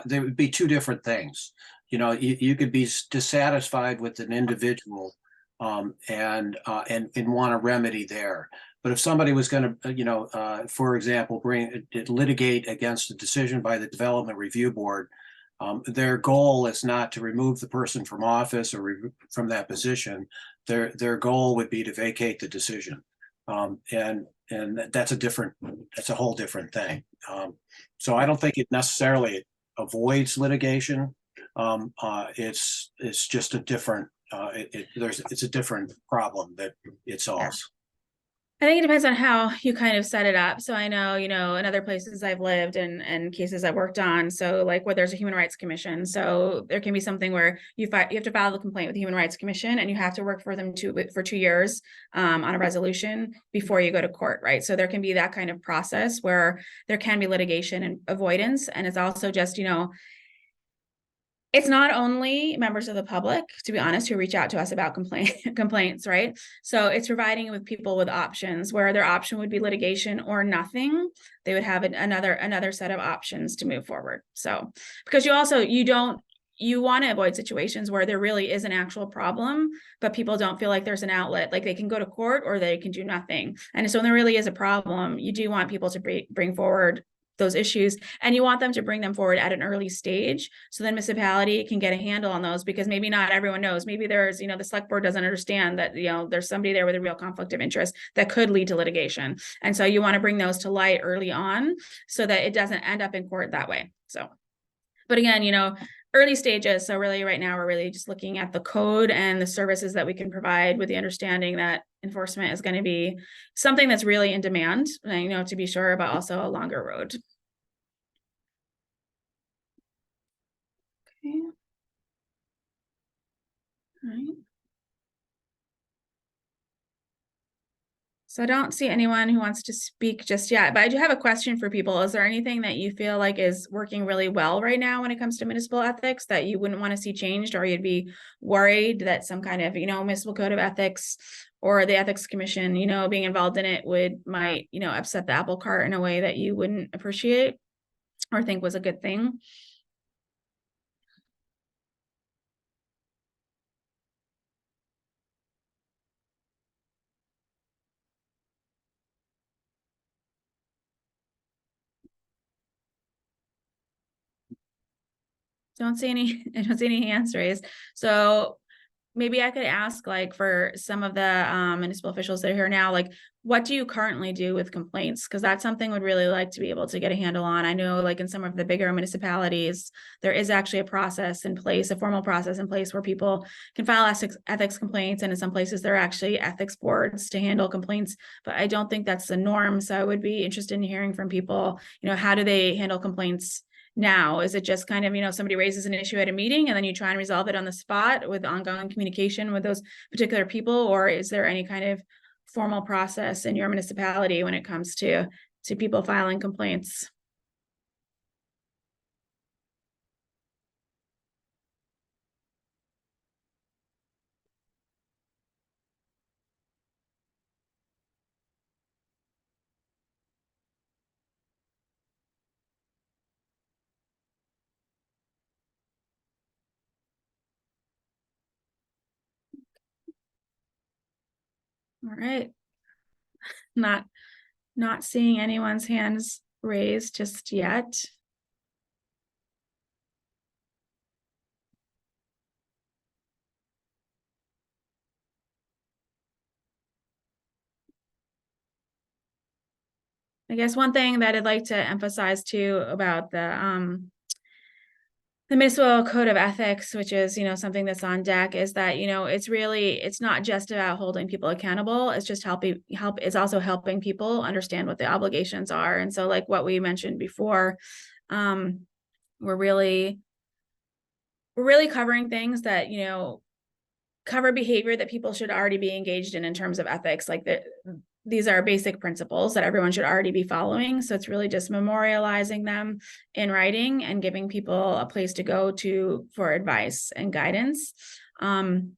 would be two different things. You know, you could be dissatisfied with an individual and want a remedy there. But if somebody was going to, for example, litigate against a decision by the Development Review Board, their goal is not to remove the person from office or from that position. Their goal would be to vacate the decision. And that's a whole different thing. So I don't think it necessarily avoids litigation. It's just a different, it's a different problem that it solves. I think it depends on how you kind of set it up. So I know, in other places I've lived and cases I've worked on. So like where there's a Human Rights Commission. So there can be something where you have to file the complaint with the Human Rights Commission and you have to work for them for 2 years on a resolution before you go to court, right? So there can be that kind of process where there can be litigation and avoidance. And it's also just, it's not only members of the public, to be honest, who reach out to us about complaints, right? So it's providing with people with options where their option would be litigation or nothing. They would have another set of options to move forward. So because you want to avoid situations where there really is an actual problem, but people don't feel like there's an outlet, like they can go to court or they can do nothing. And so when there really is a problem, you do want people to bring forward those issues, and you want them to bring them forward at an early stage so then municipality can get a handle on those, because maybe not everyone knows. Maybe there's, the select board doesn't understand that, there's somebody there with a real conflict of interest that could lead to litigation. And so you want to bring those to light early on so that it doesn't end up in court that way. So, but again, early stages. So really right now we're really just looking at the code and the services that we can provide with the understanding that enforcement is going to be something that's really in demand, to be sure, but also a longer road. Okay. All right. So I don't see anyone who wants to speak just yet, but I do have a question for people. Is there anything that you feel like is working really well right now when it comes to municipal ethics that you wouldn't want to see changed, or you'd be worried that some kind of, municipal code of ethics or the ethics commission, being involved in it might upset the apple cart in a way that you wouldn't appreciate or think was a good thing? I don't see any hands raised. So maybe I could ask, like, for some of the municipal officials that are here now, like, what do you currently do with complaints? Because that's something we'd really like to be able to get a handle on. I know, like, in some of the bigger municipalities, there is actually a process in place, a formal process in place where people can file ethics complaints. And in some places, there are actually ethics boards to handle complaints. But I don't think that's the norm. So I would be interested in hearing from people, how do they handle complaints now? Is it just kind of, somebody raises an issue at a meeting and then you try and resolve it on the spot with ongoing communication with those particular people? Or is there any kind of formal process in your municipality when it comes to people filing complaints? All right. Not seeing anyone's hands raised just yet. I guess one thing that I'd like to emphasize too about the municipal code of ethics, which is, something that's on deck, is that, it's not just about holding people accountable. It's just it's also helping people understand what the obligations are. And so, like what we mentioned before, we're really covering things that, cover behavior that people should already be engaged in terms of ethics. Like these are basic principles that everyone should already be following. So it's really just memorializing them in writing and giving people a place to go to for advice and guidance. And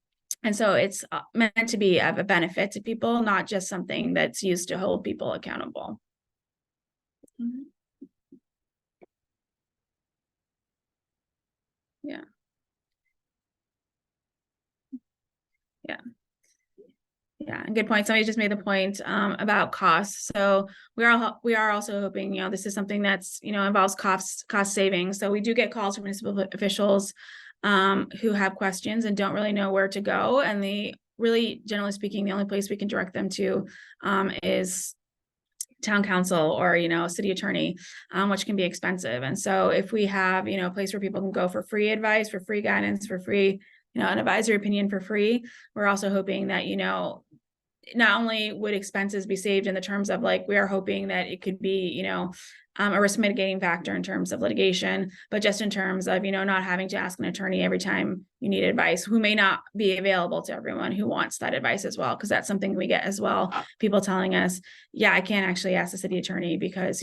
so it's meant to be of a benefit to people, not just something that's used to hold people accountable. Mhm. Yeah. Yeah. Yeah, and good point. Somebody just made the point about costs. So we are also hoping, this is something that's, involves cost savings. So we do get calls from municipal officials who have questions and don't really know where to go. And really, generally speaking, the only place we can direct them to is town council or, city attorney, which can be expensive. And so if we have, a place where people can go for free advice, for free guidance, for free, an advisory opinion for free, we're also hoping that, not only would expenses be saved in the terms of we are hoping that it could be, a risk mitigating factor in terms of litigation, but just in terms of, not having to ask an attorney every time you need advice, who may not be available to everyone who wants that advice as well. Cause that's something we get as well. People telling us, yeah, I can't actually ask the city attorney because,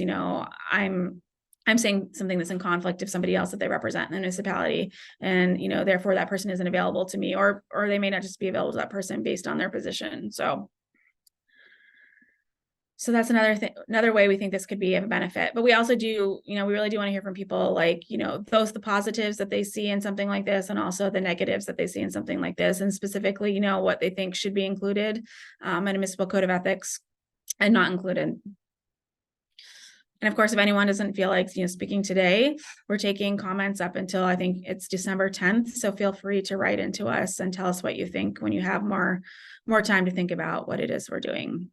I'm saying something that's in conflict of somebody else that they represent in the municipality. And, therefore that person isn't available to me, or they may not just be available to that person based on their position. So that's another way we think this could be of a benefit. But we also do, we really do want to hear from people the positives that they see in something like this, and also the negatives that they see in something like this, and specifically, what they think should be included in a municipal code of ethics and not included. And of course, if anyone doesn't feel like, speaking today, we're taking comments up until I think it's December 10th. So feel free to write into us and tell us what you think when you have more time to think about what it is we're doing.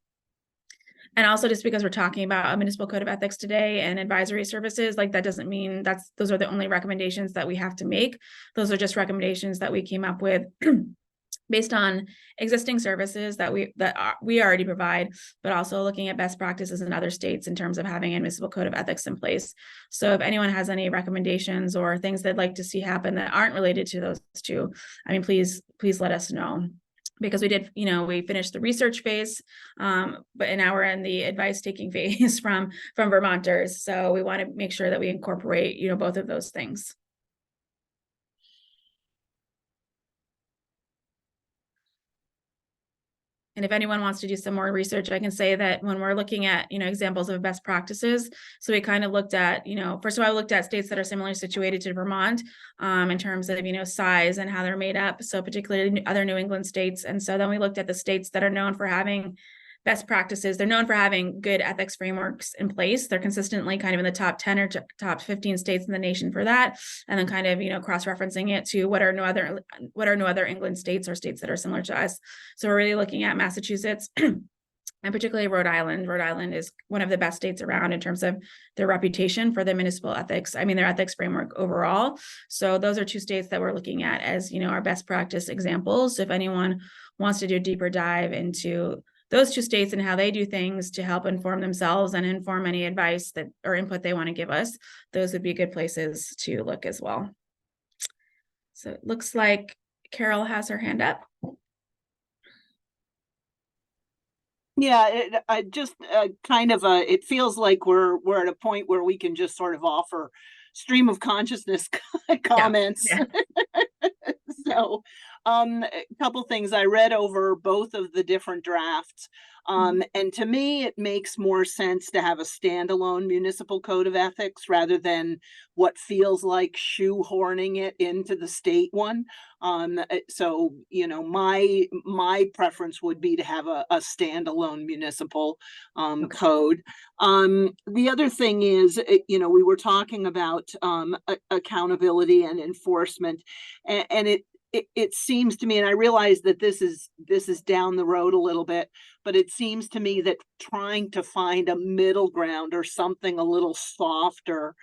And also, just because we're talking about a municipal code of ethics today and advisory services, that doesn't mean those are the only recommendations that we have to make. Those are just recommendations that we came up with based on existing services that we already provide, but also looking at best practices in other states in terms of having a municipal code of ethics in place. So if anyone has any recommendations or things they'd like to see happen that aren't related to those two, please let us know. Because we did, we finished the research phase, but now we're in the advice taking phase from Vermonters. So we want to make sure that we incorporate, both of those things. And if anyone wants to do some more research, I can say that when we're looking at, examples of best practices, so we kind of looked at, first of all, I looked at states that are similarly situated to Vermont in terms of, size and how they're made up. So particularly other New England states. And so then we looked at the states that are known for having best practices. They're known for having good ethics frameworks in place. They're consistently kind of in the top 10 or top 15 states in the nation for that. And then kind of, cross-referencing it to what are no other England states or states that are similar to us. So we're really looking at Massachusetts and particularly Rhode Island. Rhode Island is one of the best states around in terms of their reputation for the municipal ethics. Their ethics framework overall. So those are two states that we're looking at as, our best practice examples. If anyone wants to do a deeper dive into those two states and how they do things to help inform themselves and inform any advice that or input they want to give us, those would be good places to look as well. So it looks like Carol has her hand up. Yeah, it feels like we're at a point where we can just sort of offer stream of consciousness comments. Yeah. So a couple things. I read over both of the different drafts. And to me, it makes more sense to have a standalone municipal code of ethics rather than what feels like shoehorning it into the state one. So, my preference would be to have a standalone municipal code. The other thing is, we were talking about accountability and enforcement, and it seems to me, and I realize that this is down the road a little bit, but it seems to me that trying to find a middle ground or something a little softer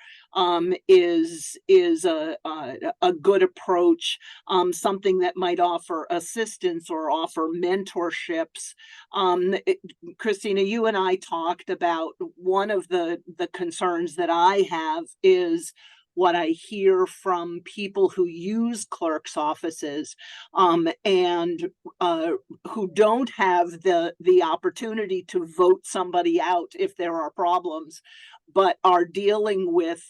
is a good approach, something that might offer assistance or offer mentorships. Christina, you and I talked about one of the concerns that I have is what I hear from people who use clerks' offices and who don't have the opportunity to vote somebody out if there are problems, but are dealing with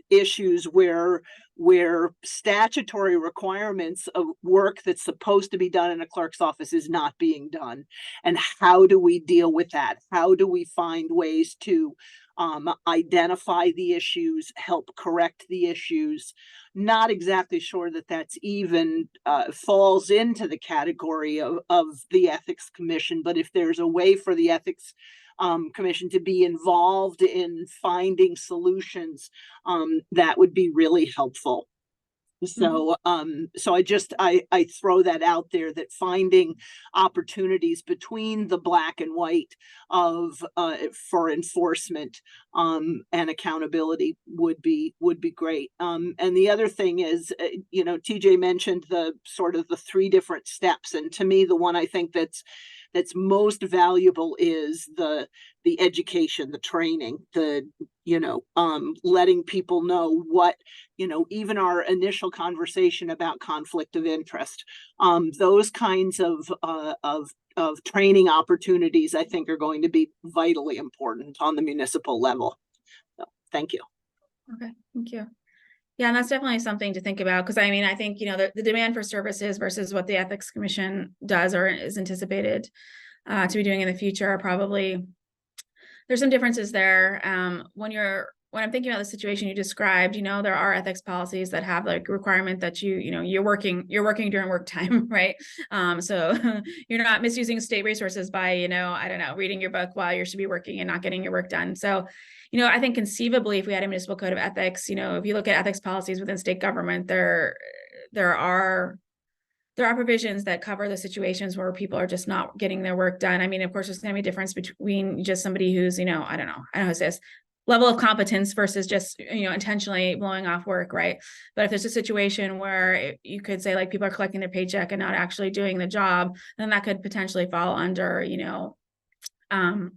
issues where statutory requirements of work that's supposed to be done in a clerk's office is not being done. And how do we deal with that? How do we find ways to identify the issues, help correct the issues? Not exactly sure that that's even falls into the category of the Ethics Commission, but if there's a way for the Ethics Commission to be involved in finding solutions, that would be really helpful. So, so I throw that out there, that finding opportunities between the black and white of for enforcement and accountability would be great. And the other thing is, you know, TJ mentioned the sort of the 3 different steps, and to me, the one I think that's most valuable is the education, the training, the, you know, letting people know what, you know, even our initial conversation about conflict of interest, those kinds of training opportunities, I think, are going to be vitally important on the municipal level. So, thank you. Okay, thank you. Yeah, and that's definitely something to think about, because I mean, I think, you know, the demand for services versus what the Ethics Commission does or is anticipated to be doing in the future are probably, there's some differences there. When I'm thinking about the situation you described, you know, there are ethics policies that have like a requirement that you're working during work time, right? So you're not misusing state resources by, you know, I don't know, reading your book while you should be working and not getting your work done. So, you know, I think conceivably, if we had a municipal code of ethics, you know, if you look at ethics policies within state government, there are provisions that cover the situations where people are just not getting their work done. I mean, of course, there's going to be a difference between just somebody who's, you know, I don't know how to say this, level of competence versus just, you know, intentionally blowing off work, right? But if there's a situation where you could say like people are collecting their paycheck and not actually doing the job, then that could potentially fall under, you know,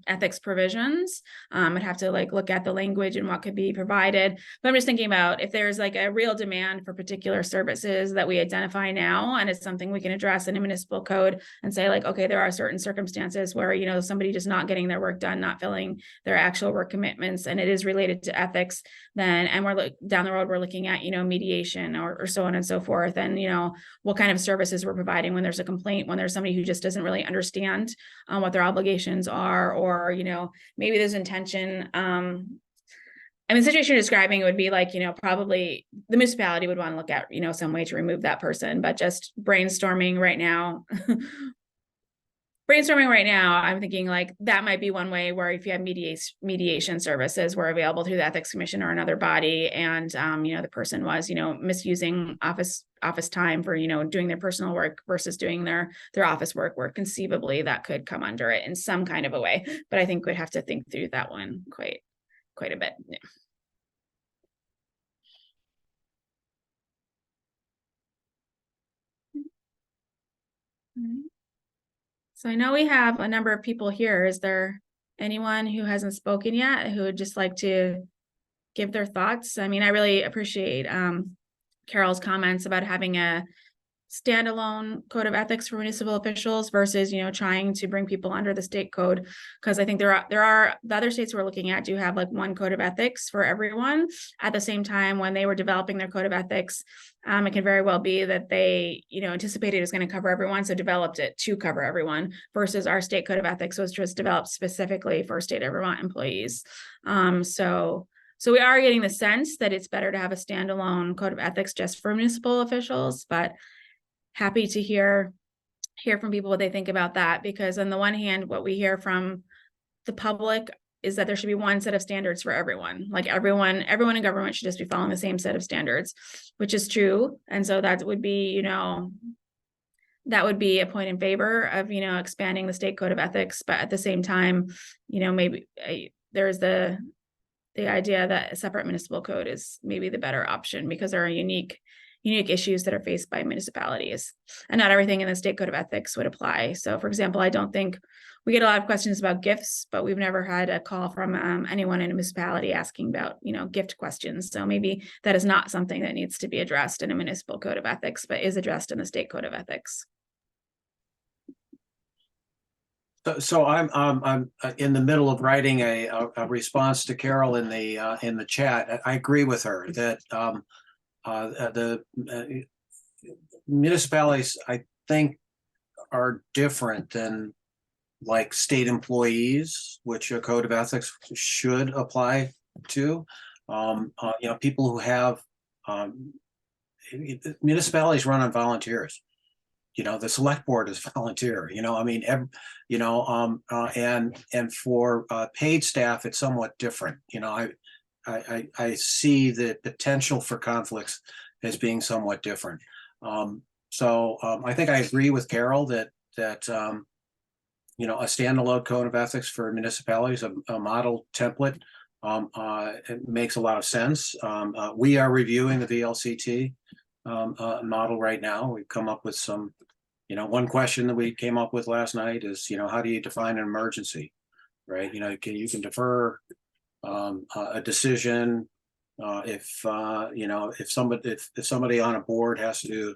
ethics provisions. I'd have to like look at the language and what could be provided. But I'm just thinking about if there's like a real demand for particular services that we identify now, and it's something we can address in a municipal code and say like, okay, there are certain circumstances where, you know, somebody just not getting their work done, not filling their actual work commitments, and it is related to ethics, then, and we're down the road, we're looking at, you know, mediation or so on and so forth. And, you know, what kind of services we're providing when there's a complaint, when there's somebody who just doesn't really understand what their obligations are, or, you know, maybe there's intention. I mean, the situation you're describing would be like, you know, probably the municipality would want to look at, you know, some way to remove that person, but just brainstorming right now, I'm thinking like that might be one way where if you have mediation services were available through the Ethics Commission or another body, and you know, the person was, you know, misusing office time for, you know, doing their personal work versus doing their office work, where conceivably that could come under it in some kind of a way. But I think we'd have to think through that one quite a bit. Yeah. So I know we have a number of people here. Is there anyone who hasn't spoken yet who would just like to give their thoughts? I mean, I really appreciate Carol's comments about having a standalone code of ethics for municipal officials versus, you know, trying to bring people under the state code, because I think there are the other states we're looking at do have like one code of ethics for everyone. At the same time, when they were developing their code of ethics, it can very well be that they, you know, anticipated it was going to cover everyone, so developed it to cover everyone, versus our state code of ethics was just developed specifically for state of Vermont employees. So we are getting the sense that it's better to have a standalone code of ethics just for municipal officials, but happy to hear from people what they think about that, because on the one hand, what we hear from the public is that there should be one set of standards for everyone. Like everyone in government should just be following the same set of standards, which is true. And so that would be, you know, that would be a point in favor of, you know, expanding the state code of ethics. But at the same time, you know, maybe there's the idea that a separate municipal code is maybe the better option, because there are unique issues that are faced by municipalities, and not everything in the state code of ethics would apply. So for example, I don't think we get a lot of questions about gifts, but we've never had a call from anyone in a municipality asking about, you know, gift questions. So maybe that is not something that needs to be addressed in a municipal code of ethics, but is addressed in the state code of ethics. So I'm in the middle of writing a response to Carol in the chat. I agree with her that the municipalities, I think, are different than like state employees, which a code of ethics should apply to. You know, people who have municipalities run on volunteers. You know, the select board is volunteer, you know, I mean, and for paid staff, it's somewhat different. You know, I see the potential for conflicts as being somewhat different. I think I agree with Carol that you know, a standalone code of ethics for municipalities, a model template, it makes a lot of sense. We are reviewing the VLCT model right now. We've come up with some, you know, one question that we came up with last night is, you know, how do you define an emergency, right? You know, you can defer a decision if you know, if somebody on a board has to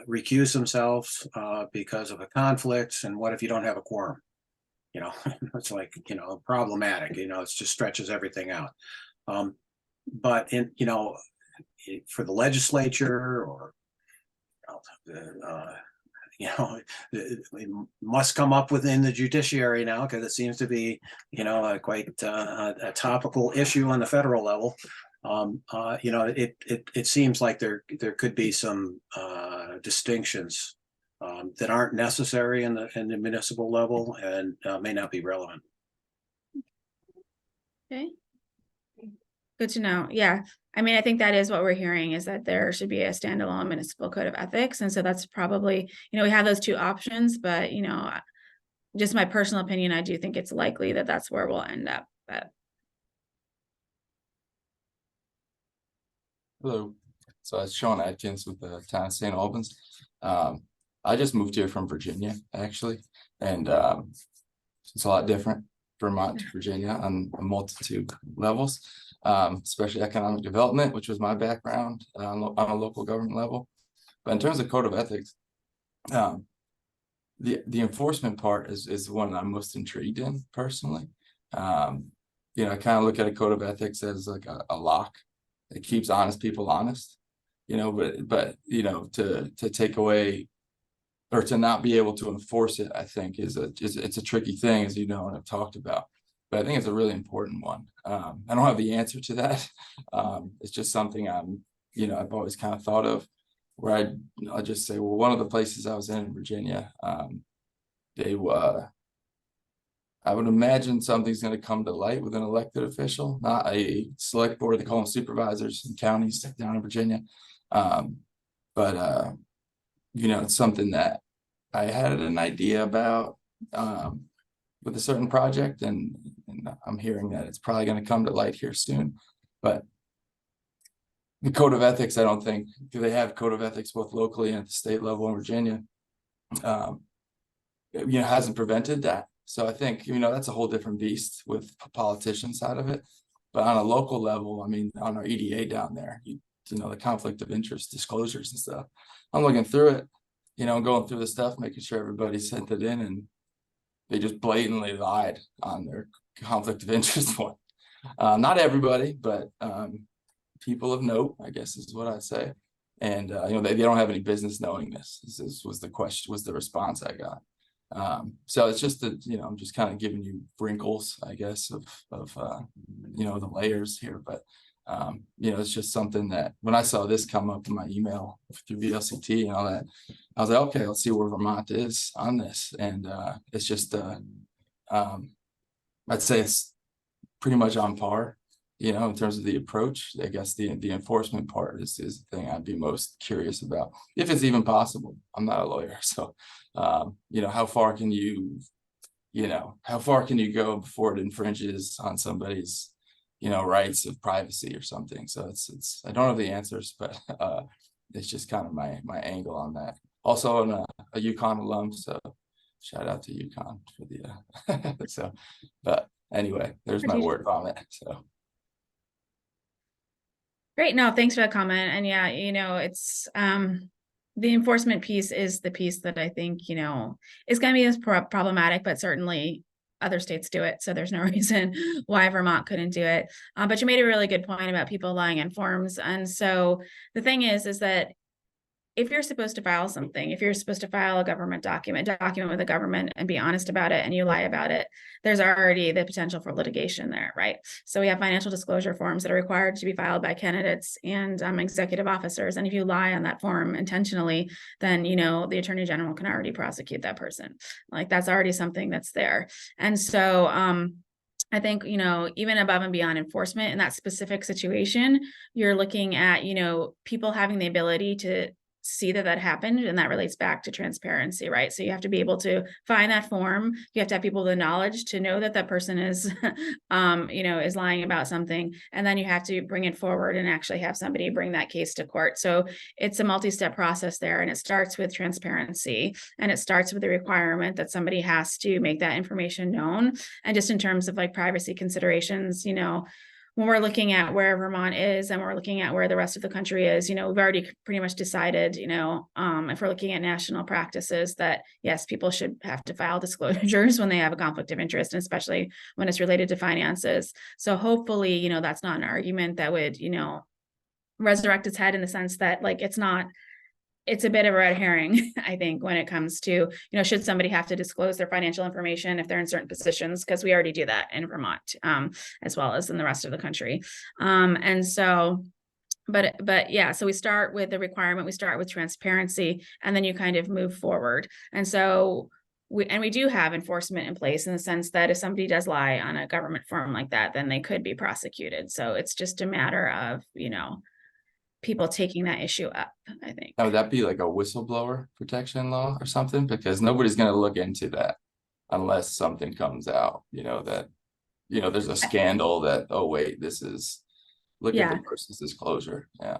recuse themselves because of a conflict, and what if you don't have a quorum? You know, it's like, you know, problematic. You know, it just stretches everything out. But in, you know, for the legislature, or you know, it must come up within the judiciary now, because it seems to be, you know, quite a topical issue on the federal level. You know, it seems like there could be some distinctions that aren't necessary in the municipal level, and may not be relevant. Okay. Good to know. Yeah. I mean, I think that is what we're hearing, is that there should be a standalone municipal code of ethics. And so that's probably, you know, we have those two options, but, you know, just my personal opinion, I do think it's likely that that's where we'll end up. But hello, so it's Sean Atkins with the town of St. Albans. I just moved here from Virginia, actually, and it's a lot different, Vermont to Virginia, on a multitude of levels, especially economic development, which was my background on a local government level. But in terms of code of ethics, the enforcement part is the one I'm most intrigued in personally. You know, I kind of look at a code of ethics as like a lock. It keeps honest people honest, you know, but you know, to take away or to not be able to enforce it, I think it's a tricky thing, as you know, and I've talked about. But I think it's a really important one. I don't have the answer to that. It's just something you know, I've always kind of thought of, where I'll just say, well, one of the places I was in Virginia, I would imagine something's going to come to light with an elected official, not a select board. They call them supervisors in counties down in Virginia. You know, it's something that I had an idea about with a certain project, and I'm hearing that it's probably going to come to light here soon. But the code of ethics, I don't think, do they have code of ethics both locally and at the state level in Virginia? You know, hasn't prevented that. So I think, you know, that's a whole different beast with the politician side of it. But on a local level, I mean, on our EDA down there, you know, the conflict of interest disclosures and stuff, I'm looking through it, you know, going through the stuff, making sure everybody sent it in, and they just blatantly lied on their conflict of interest one. Not everybody, but people of note, I guess is what I'd say. And you know, they don't have any business knowing this. This was the question, was the response I got. So it's just that, you know, I'm just kind of giving you wrinkles, I guess, of you know, the layers here. But you know, it's just something that when I saw this come up in my email through VLCT and all that, I was like, okay, let's see where Vermont is on this. And it's just I'd say it's pretty much on par, you know, in terms of the approach. I guess the enforcement part is the thing I'd be most curious about, if it's even possible. I'm not a lawyer, so you know, how far can you go before it infringes on somebody's, you know, rights of privacy or something. So it's I don't have the answers, but it's just kind of my angle on that. Also, I'm a UConn alum, so shout out to UConn for the so. But anyway, there's my word on it. So great. No, thanks for that comment. And yeah, you know, it's the enforcement piece is the piece that I think, you know, is going to be as problematic, but certainly other states do it. So there's no reason why Vermont couldn't do it. But you made a really good point about people lying in forms. And so the thing is that if you're supposed to file something, if you're supposed to file a government document with the government and be honest about it and you lie about it, there's already the potential for litigation there, right? So we have financial disclosure forms that are required to be filed by candidates and executive officers. And if you lie on that form intentionally, then, you know, the attorney general can already prosecute that person. Like that's already something that's there. And so, I think, you know, even above and beyond enforcement in that specific situation, you're looking at, you know, people having the ability to see that happened, and that relates back to transparency, right? So you have to be able to find that form. You have to have people the knowledge to know that that person is, you know, is lying about something, and then you have to bring it forward and actually have somebody bring that case to court. So it's a multi-step process there, and it starts with transparency, and it starts with the requirement that somebody has to make that information known. And just in terms of like privacy considerations, you know, when we're looking at where Vermont is and we're looking at where the rest of the country is, you know, we've already pretty much decided, you know, if we're looking at national practices that yes, people should have to file disclosures when they have a conflict of interest, and especially when it's related to finances. So hopefully, you know, that's not an argument that would, you know, resurrect its head in the sense that like, it's a bit of a red herring, I think, when it comes to, you know, should somebody have to disclose their financial information if they're in certain positions, because we already do that in Vermont, as well as in the rest of the country. And so, but yeah, so we start with the requirement, we start with transparency, and then you kind of move forward. And so we do have enforcement in place in the sense that if somebody does lie on a government form like that, then they could be prosecuted. So it's just a matter of, you know, people taking that issue up, I think. Now, would that be like a whistleblower protection law or something? Because nobody's going to look into that unless something comes out, you know, that, you know, there's a scandal that, oh, wait, this is, look at the person's disclosure. Yeah.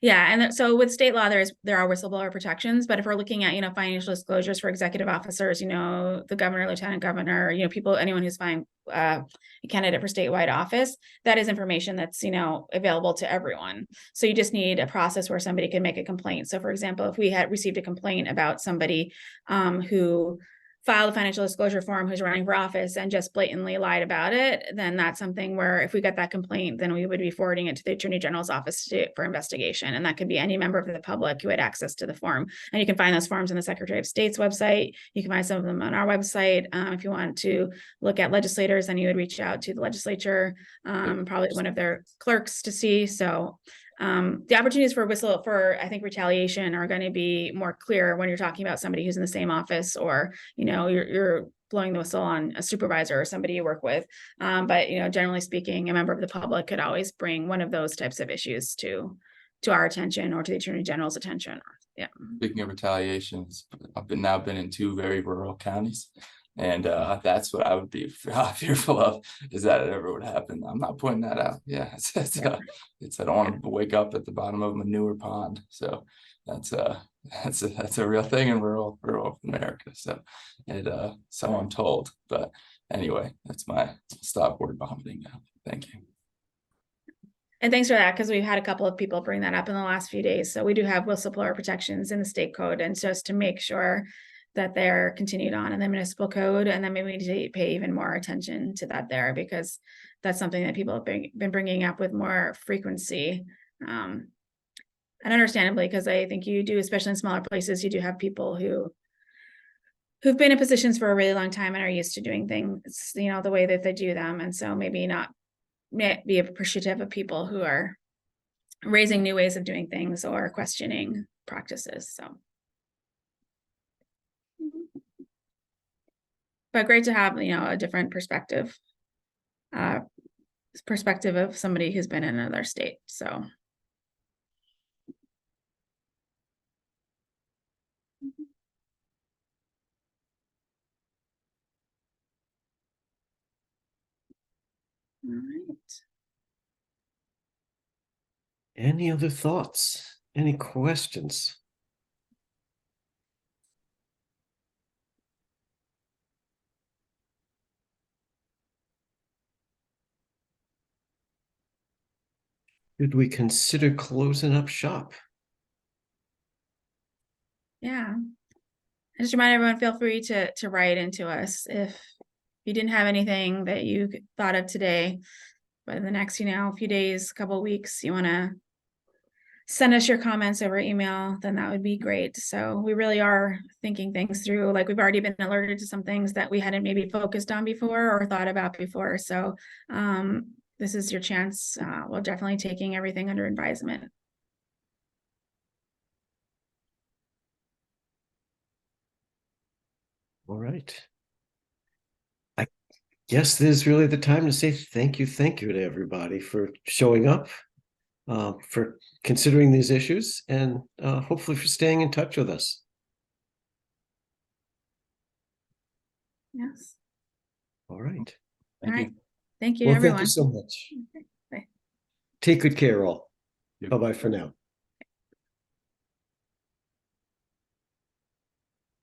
Yeah, and so with state law, there are whistleblower protections, but if we're looking at, you know, financial disclosures for executive officers, you know, the governor, lieutenant governor, you know, people, anyone who's a candidate for statewide office, that is information that's, you know, available to everyone. So you just need a process where somebody can make a complaint. So for example, if we had received a complaint about somebody who filed a financial disclosure form who's running for office and just blatantly lied about it, then that's something where if we get that complaint, then we would be forwarding it to the Attorney General's office for investigation. And that could be any member of the public who had access to the form. And you can find those forms on the Secretary of State's website. You can find some of them on our website. If you want to look at legislators, then you would reach out to the legislature, probably one of their clerks to see. So the opportunities for I think retaliation are going to be more clear when you're talking about somebody who's in the same office, or, you know, you're blowing the whistle on a supervisor or somebody you work with. But, you know, generally speaking, a member of the public could always bring one of those types of issues to our attention or to the Attorney General's attention. Yeah. Speaking of retaliations, I've now been in 2 very rural counties. And that's what I would be fearful of, is that it ever would happen. I'm not pointing that out. Yeah, it's I don't want to wake up at the bottom of a manure pond. So that's a real thing in rural America. So so I'm told. But anyway, that's my stop word vomiting now. Thank you. And thanks for that, because we've had a couple of people bring that up in the last few days. So we do have whistleblower protections in the state code, and just to make sure that they're continued on in the municipal code. And then maybe we need to pay even more attention to that there, because that's something that people have been bringing up with more frequency. And understandably, because I think you do, especially in smaller places, you do have people who've been in positions for a really long time and are used to doing things, you know, the way that they do them. And so maybe not be appreciative of people who are raising new ways of doing things or questioning practices. So. But great to have, you know, a different perspective of somebody who's been in another state. So. All right. Any other thoughts? Any questions? Should we consider closing up shop? Yeah. I just remind everyone, feel free to write into us if you didn't have anything that you thought of today, but in the next, few days, couple of weeks, you want to send us your comments over email, then that would be great. So we really are thinking things through. Like, we've already been alerted to some things that we hadn't maybe focused on before or thought about before. So this is your chance. We're definitely taking everything under advisement. All right. I guess this is really the time to say thank you to everybody for showing up, for considering these issues, and hopefully for staying in touch with us. Yes. All right. All Thank right. you. Thank you, Well, everyone. thank you so much. Okay, bye. Take good care, all. Yep. Bye-bye for now.